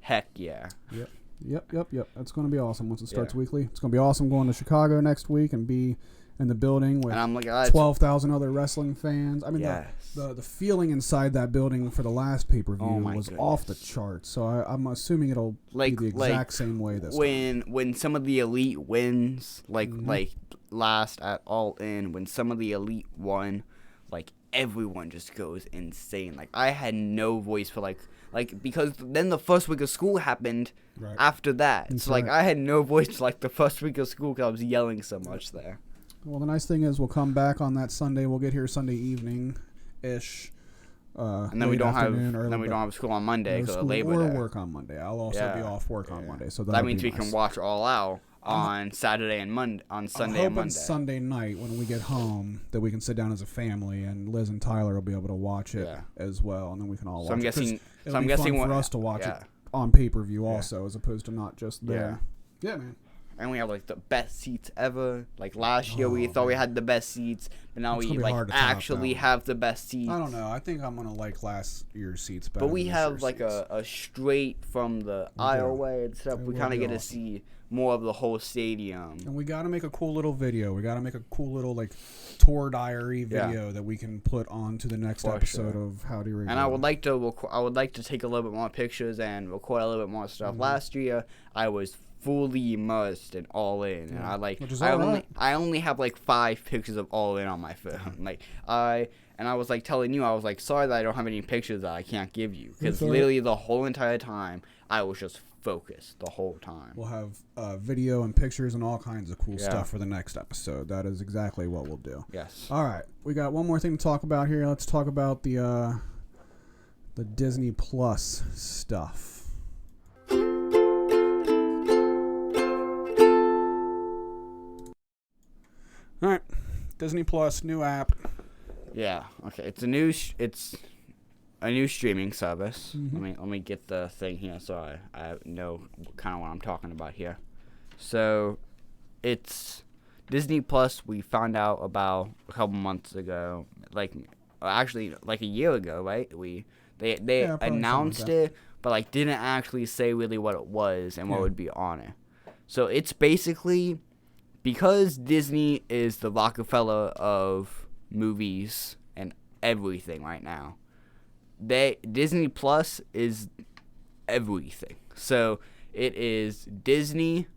Heck yeah. Yep. That's going to be awesome once it starts weekly. It's going to be awesome going to Chicago next week and be in the building with 12,000 other wrestling fans. I mean, the feeling inside that building for the last pay-per-view was off the charts. So I'm assuming it'll be the exact same way this time. When some of the elite wins, like last at All In, when some of the elite won, like everyone just goes insane. Like I had no voice for like because then the first week of school happened after that. That's so like I had no voice like the first week of school because I was yelling so much there. Well, the nice thing is we'll come back on that Sunday. We'll get here Sunday evening-ish. And then we don't have school on Monday because of Labor Day. Or work on Monday. I'll also be off work on Monday, so that means we can watch All Out on Saturday and Monday, on Sunday and Monday. Sunday night when we get home that we can sit down as a family and Liz and Tyler will be able to watch it as well, and then we can all watch it. I'm guessing for us to watch it on pay-per-view also, as opposed to not just there. Yeah, man. And we have like the best seats ever. Like last year we thought we had the best seats, but now we like actually have the best seats. I don't know. I think I'm gonna like last year's seats better. But we have like a straight from the aisleway and stuff. We kind of get to see more of the whole stadium. And we got to make a cool little video. We got to make a cool little like tour diary video that we can put on to the next episode of Howdy Radio. And I would like to take a little bit more pictures and record a little bit more stuff. Last year I was fully immersed in All In, and I only have like 5 pictures of All In on my phone. I was like telling you, I was like, sorry that I don't have any pictures that I can't give you, because literally the whole entire time I was just focused the whole time. We'll have video and pictures and all kinds of cool stuff for the next episode. That is exactly what we'll do. Yes. All right, we got one more thing to talk about here. Let's talk about the Disney Plus stuff. All right, Disney Plus, new app. Yeah. Okay. It's a new streaming service. Let me get the thing here so I know kind of what I'm talking about here. So, it's Disney Plus. We found out about a couple months ago, actually like a year ago, right? They announced it, but like didn't actually say really what it was and what would be on it. So it's basically, because Disney is the Rockefeller of movies and everything right now, Disney Plus is everything. So it is Disney,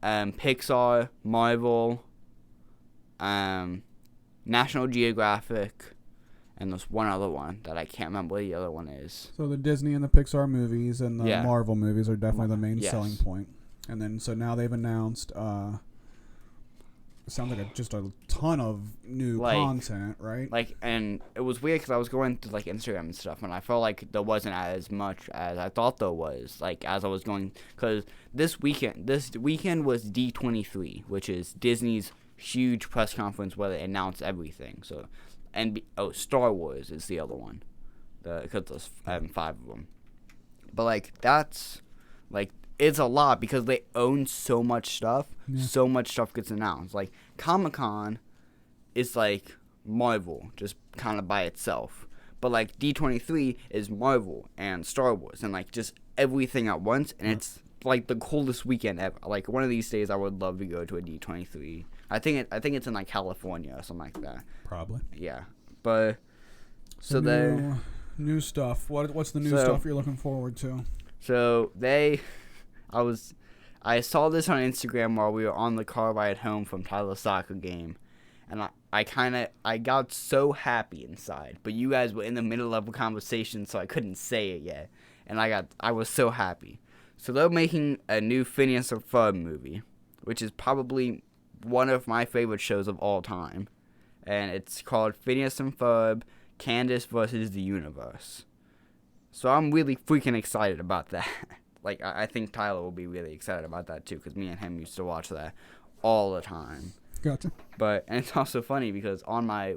Pixar, Marvel, National Geographic, and there's one other one that I can't remember what the other one is. So the Disney and the Pixar movies and the Marvel movies are definitely the main selling point. And then so now they've announced it sounds like just a ton of new content, right? And it was weird because I was going through Instagram and stuff, and I felt like there wasn't as much as I thought there was. As I was going, because this weekend was D23, which is Disney's huge press conference where they announce everything. So, Star Wars is the other one, because there's 5 of them. But that's it's a lot because they own so much stuff. So much stuff gets announced. Comic-Con is Marvel, just kind of by itself. But D23 is Marvel and Star Wars and just everything at once. And it's the coolest weekend ever. One of these days I would love to go to a D23. I think it's in California or something like that. Probably. Yeah. But so new stuff. What's the new stuff you're looking forward to? So I saw this on Instagram while we were on the car ride home from Tyler's soccer game, and I got so happy inside. But you guys were in the middle of a conversation, so I couldn't say it yet, and I was so happy. So they're making a new Phineas and Ferb movie, which is probably one of my favorite shows of all time, and it's called Phineas and Ferb: Candace versus the Universe. So I'm really freaking excited about that. like I think Tyler will be really excited about that too, because me and him used to watch that all the time. Gotcha. But and it's also funny because on my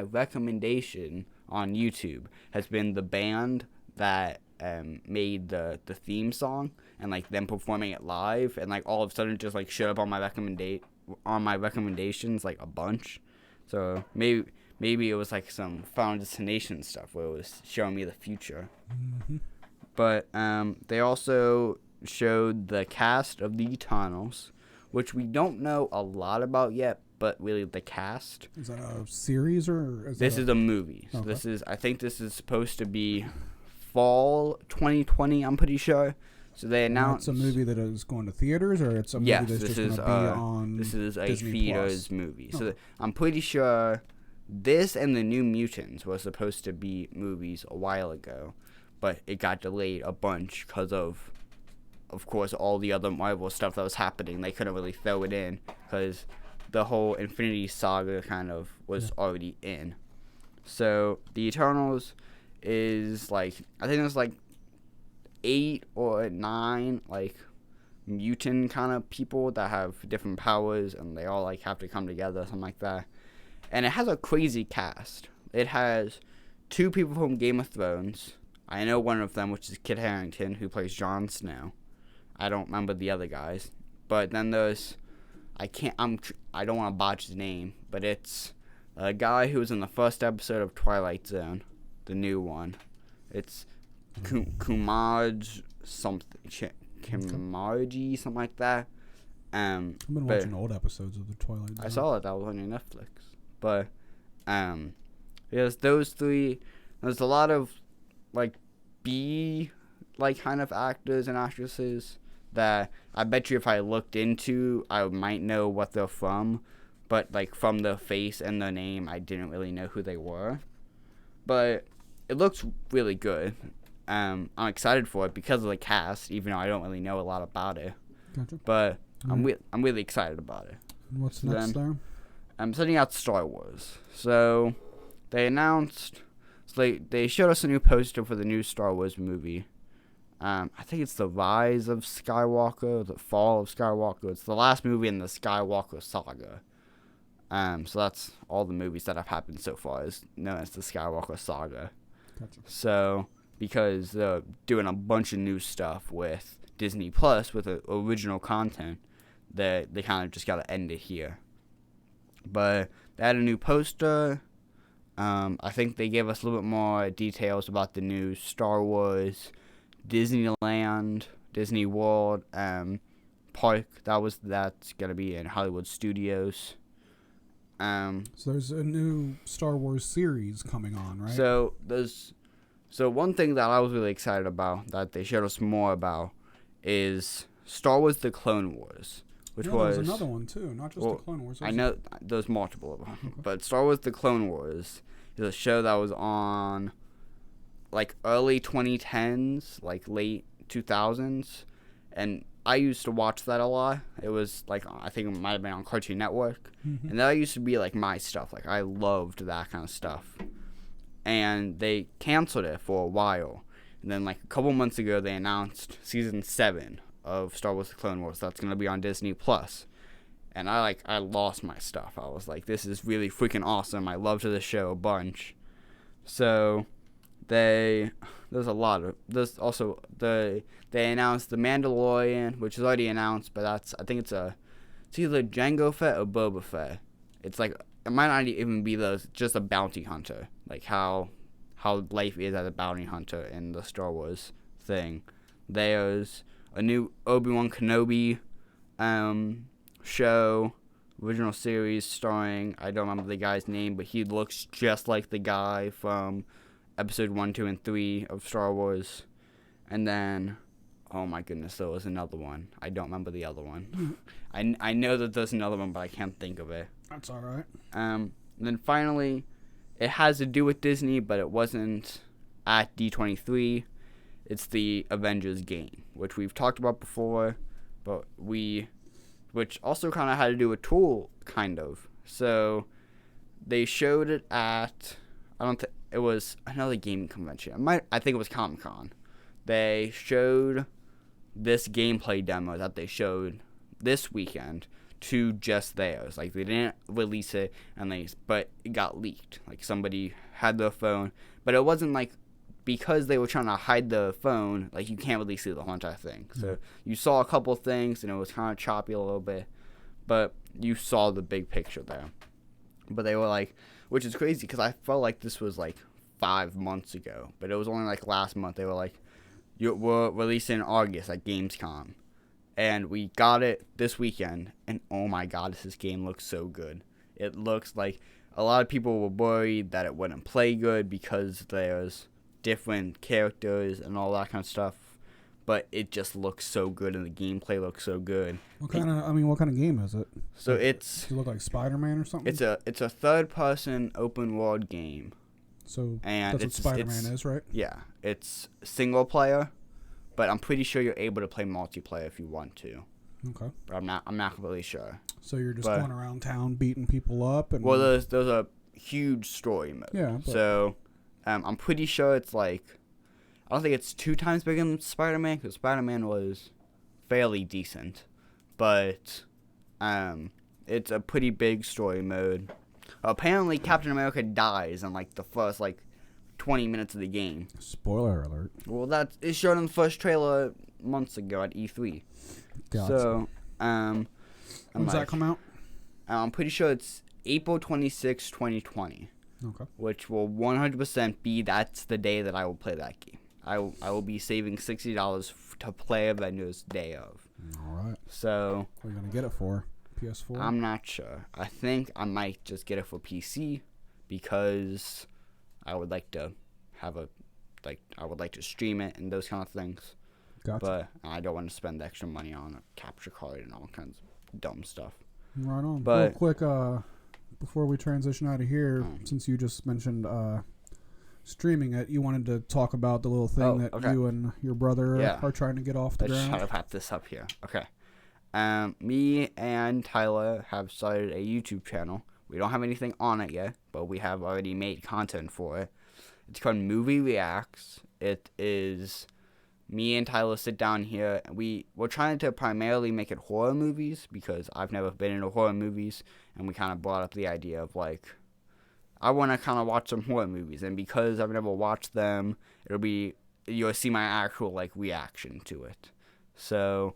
recommendation on YouTube has been the band that made the theme song, and like them performing it live, and like all of a sudden it just like showed up on my recommendations like a bunch. So maybe it was like some Final Destination stuff where it was showing me the future. Mm-hmm. But they also showed the cast of the Eternals, which we don't know a lot about yet, but really the cast. Is that a series or is this is a movie? So okay. I think this is supposed to be fall 2020, I'm pretty sure. So they announced... It's a movie that is going to theaters, or it's a movie that's just going to be on this is a Disney theaters Plus? movie. So I'm pretty sure this and the New Mutants were supposed to be movies a while ago, but it got delayed a bunch because of course, all the other Marvel stuff that was happening. They couldn't really throw it in because the whole Infinity Saga kind of was already in. So the Eternals is like, I think there's like 8 or 9 like mutant kind of people that have different powers, and they all like have to come together, something like that. And it has a crazy cast. It has 2 people from Game of Thrones. I know one of them, which is Kit Harington, who plays Jon Snow. I don't remember the other guys. But then there's, I don't want to botch his name, but it's a guy who was in the first episode of Twilight Zone, the new one. It's Kumaj something, Kimarji, something like that. I've been watching old episodes of the Twilight Zone. I saw that was on your Netflix. But there's those 3. There's a lot of like B like kind of actors and actresses that I bet you if I looked into, I might know what they're from, but like from their face and their name, I didn't really know who they were. But it looks really good. I'm excited for it because of the cast, even though I don't really know a lot about it. Gotcha. But I'm really excited about it. What's next there? I'm setting out Star Wars. So they announced, they showed us a new poster for the new Star Wars movie. I think it's the Rise of Skywalker, the Fall of Skywalker. It's the last movie in the Skywalker saga. So that's all the movies that have happened so far is known as the Skywalker saga. Gotcha. So because they're doing a bunch of new stuff with Disney Plus with the original content, that they kind of just got to end it here. But they had a new poster. I think they gave us a little bit more details about the new Star Wars Disneyland, Disney World park that's gonna be in Hollywood Studios. So there's a new Star Wars series coming on, right? So one thing that I was really excited about that they showed us more about is Star Wars: The Clone Wars, which was there's another one too, not just the Clone Wars. I know there's multiple of them, but Star Wars: The Clone Wars is a show that was on like early 2010s, like late 2000s, and I used to watch that a lot. It was like, I think it might have been on Cartoon Network, and that used to be like my stuff. Like I loved that kind of stuff, and they canceled it for a while, and then like a couple months ago they announced season 7 of Star Wars: The Clone Wars that's gonna be on Disney Plus, and I lost my stuff. I was like, this is really freaking awesome. I loved the show a bunch. So they announced The Mandalorian, which is already announced, but I think it's either Jango Fett or Boba Fett. It's like, it might not even be just a bounty hunter, like how life is as a bounty hunter in the Star Wars thing. There's a new Obi-Wan Kenobi show, original series starring, I don't remember the guy's name, but he looks just like the guy from episode 1, 2, and 3 of Star Wars. And then, oh my goodness, there was another one. I don't remember the other one. I know that there's another one, but I can't think of it. That's all right. And then finally, it has to do with Disney, but it wasn't at D23. It's the Avengers game, which we've talked about before, but which also kind of had to do with Tool, kind of. So they showed it at, it was another gaming convention. I think it was Comic-Con. they showed this gameplay demo that they showed this weekend to just theirs. Like, they didn't release it, but it got leaked. Like, somebody had their phone, but it wasn't like, because they were trying to hide the phone, like, you can't really see the whole entire thing. So you saw a couple things, and it was kind of choppy a little bit, but you saw the big picture there. But they were like, which is crazy, because I felt like this was like 5 months ago, but it was only like last month. They were like, we're releasing in August at Gamescom, and we got it this weekend, and oh my god, this game looks so good. It looks like a lot of people were worried that it wouldn't play good because there's different characters and all that kind of stuff, but it just looks so good, and the gameplay looks so good. What kind of game is it? So does it look like Spider-Man or something? It's a third-person open-world game. So and that's what Spider-Man is, right? Yeah, it's single player, but I'm pretty sure you're able to play multiplayer if you want to. Okay. But I'm not really sure. So you're just going around town beating people up, and there's a huge story mode. Yeah. So I'm pretty sure it's like, I don't think it's 2 times bigger than Spider-Man, because Spider-Man was fairly decent, but it's a pretty big story mode. Apparently, Captain America dies in like the first 20 minutes of the game. Spoiler alert. Well, it's shown in the first trailer months ago at E3. Gotcha. So, when does that come out? I'm pretty sure it's April 26, 2020. Okay. Which will 100% be that's the day that I will play that game. I will be saving $60 to play Avengers day of. All right. So. What are you gonna get it for? PS4? I'm not sure. I think I might just get it for PC because I would like to I would like to stream it and those kind of things. Gotcha. But I don't want to spend extra money on a capture card and all kinds of dumb stuff. Right on. But real quick, before we transition out of here, since you just mentioned streaming it, you wanted to talk about the little thing that you and your brother are trying to get off the ground. Let's try to wrap this up here. Okay. Me and Tyler have started a YouTube channel. We don't have anything on it yet, but we have already made content for it. It's called Movie Reacts. It is me and Tyler sit down here, and we're trying to primarily make it horror movies because I've never been into horror movies, and we kind of brought up the idea of I want to kind of watch some horror movies, and because I've never watched them, you'll see my actual reaction to it. So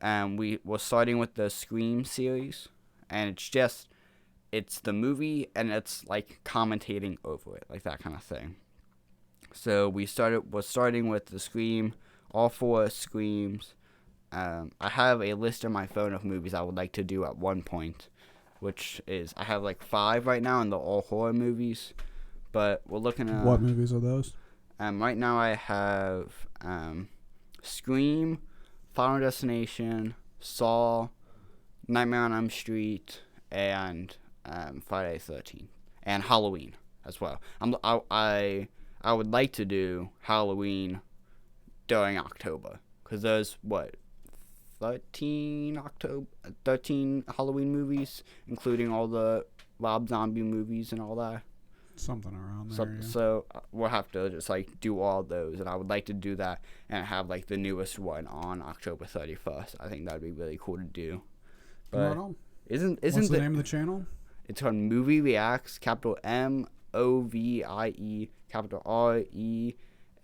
we're starting with the Scream series, and it's the movie, and it's commentating over it, that kind of thing. So we're starting with the Scream, all 4 Screams. I have a list on my phone of movies I would like to do at one point, which is, I have 5 right now, and they're all horror movies, but we're looking at... What movies are those? Right now I have Scream, Final Destination, Saw, Nightmare on Elm Street, and Friday the 13th, and Halloween as well. I would like to do Halloween during October, because there's 13 Halloween movies, including all the Rob Zombie movies and all that. Something around there. So we'll have to just do all those, and I would like to do that and have the newest one on October 31st. I think that'd be really cool to do. But right on. What's the name of the channel? It's called Movie Reacts, capital MOVIE, capital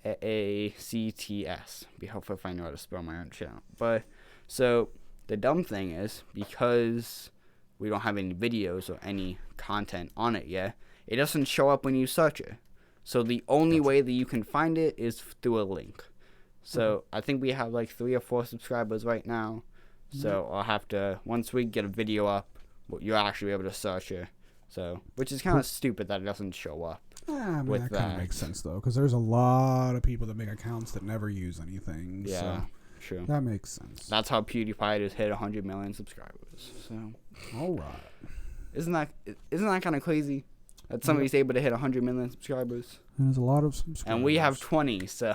REACTS. Be helpful if I know how to spell my own channel. But so the dumb thing is, because we don't have any videos or any content on it yet, it doesn't show up when you search it. So the only way that you can find it is through a link. So I think we have 3 or 4 subscribers right now. So I'll have to, once we get a video up, you'll actually be able to search it. So, which is kind of stupid that it doesn't show up. That kind of makes sense, though, because there's a lot of people that make accounts that never use anything. Yeah, so true. That makes sense. That's how PewDiePie just hit 100 million subscribers. So, all right. Isn't that kind of crazy that somebody's able to hit 100 million subscribers? And there's a lot of subscribers. And we have 20, so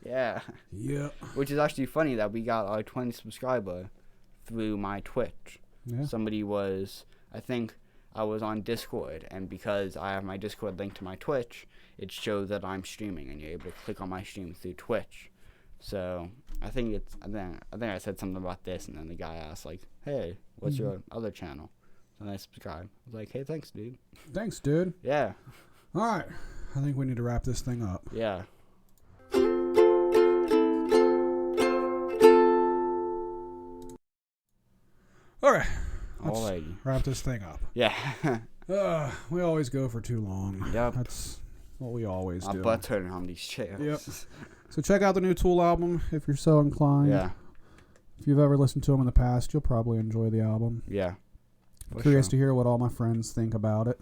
yeah. Yeah. Which is actually funny that we got our 20 subscriber through my Twitch. Yeah. Somebody was, I think I was on Discord, and because I have my Discord linked to my Twitch, it shows that I'm streaming, and you're able to click on my stream through Twitch. So I think I said something about this, and then the guy asked like, "Hey, what's your other channel?" And I subscribed. I was like, "Hey, thanks, dude." Thanks, dude. Yeah. All right. I think we need to wrap this thing up. Yeah. All right. Let's Alrighty. wrap this thing up. Yeah. We always go for too long. Yep. That's what we always do. My butt's hurting on these chairs. Yep. So check out the new Tool album if you're so inclined. Yeah. If you've ever listened to them in the past, you'll probably enjoy the album. Yeah. Curious to hear what all my friends think about it.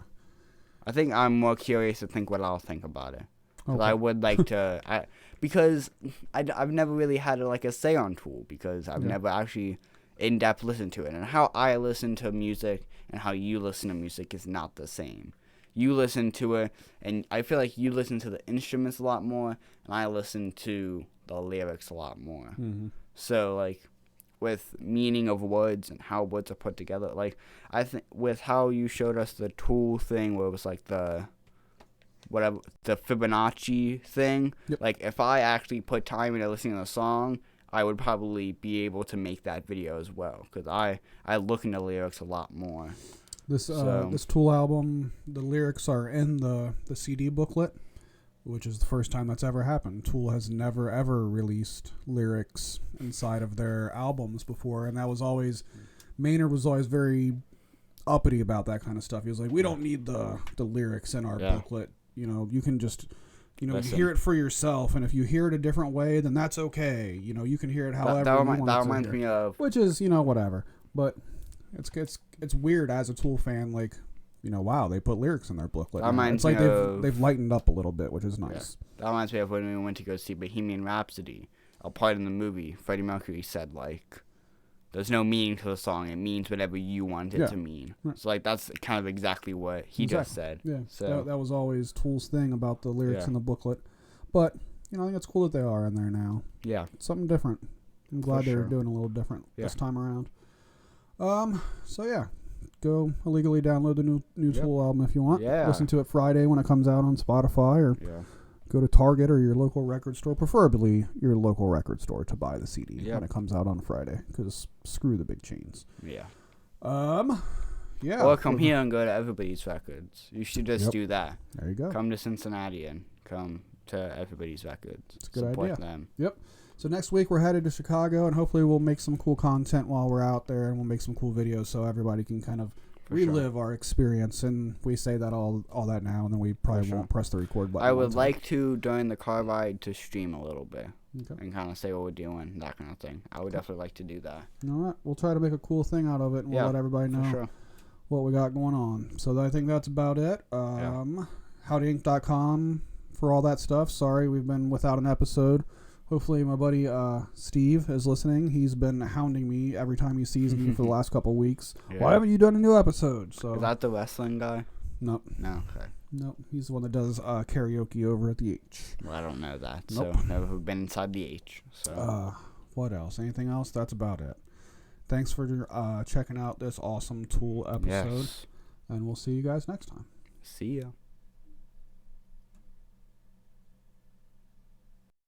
I think I'm more curious to think what I'll think about it. Okay. I would like to, because I've never really had a say on Tool, because I've never actually in depth listened to it, and how I listen to music and how you listen to music is not the same. You listen to it, and I feel like you listen to the instruments a lot more, and I listen to the lyrics a lot more. Mm-hmm. So like, with meaning of words and how words are put together, like I think with how you showed us the Tool thing, where it was like the Fibonacci thing. Yep. Like if I actually put time into listening to the song, I would probably be able to make that video as well, because I look into lyrics a lot more. This Tool album, the lyrics are in the CD booklet, which is the first time that's ever happened. Tool has never ever released lyrics inside of their albums before, and that was always, Maynard was always very uppity about that kind of stuff. He was like, we don't need the lyrics in our booklet. You know, you can just, you hear it for yourself, and if you hear it a different way, then that's okay. You can hear it however you want that reminds me of, which is, whatever. But it's weird as a Tool fan, like, wow, they put lyrics in their booklet. It's like they've lightened up a little bit, which is nice. Yeah. That reminds me of when we went to go see Bohemian Rhapsody. A part in the movie, Freddie Mercury said, like, there's no meaning to the song. It means whatever you want it to mean. Right. So, like, that's kind of exactly what he just said. Yeah, so that was always Tool's thing about the lyrics in the booklet. But, I think it's cool that they are in there now. Yeah. It's something different. I'm glad they're doing a little different this time around. So, yeah. Go illegally download the new Tool album if you want. Yeah. Listen to it Friday when it comes out on Spotify, or go to Target or your local record store, preferably your local record store, to buy the CD when it comes out on Friday, because screw the big chains. Yeah. Yeah. Or come here and go to Everybody's Records. You should just do that. There you go. Come to Cincinnati and come to Everybody's Records. It's a good Support idea. them. Yep. So next week we're headed to Chicago, and hopefully we'll make some cool content while we're out there, and we'll make some cool videos so everybody can kind of relive our experience. And we say that all that now, and then we probably won't press the record button. I would like to, during the car ride, to stream a little bit. Okay. And kind of say what we're doing, that kind of thing. I would definitely like to do that. All right. We'll try to make a cool thing out of it, and we'll let everybody know what we got going on. So I think that's about it. HowdyInc.com for all that stuff. Sorry, we've been without an episode. Hopefully my buddy Steve is listening. He's been hounding me every time he sees me for the last couple of weeks. Why haven't you done a new episode? So is that the wrestling guy? Nope. No, okay. Nope. He's the one that does karaoke over at the H. Well, I don't know that. Nope. So never been inside the H. So what else? Anything else? That's about it. Thanks for checking out this awesome Tool episode. Yes. And we'll see you guys next time. See ya.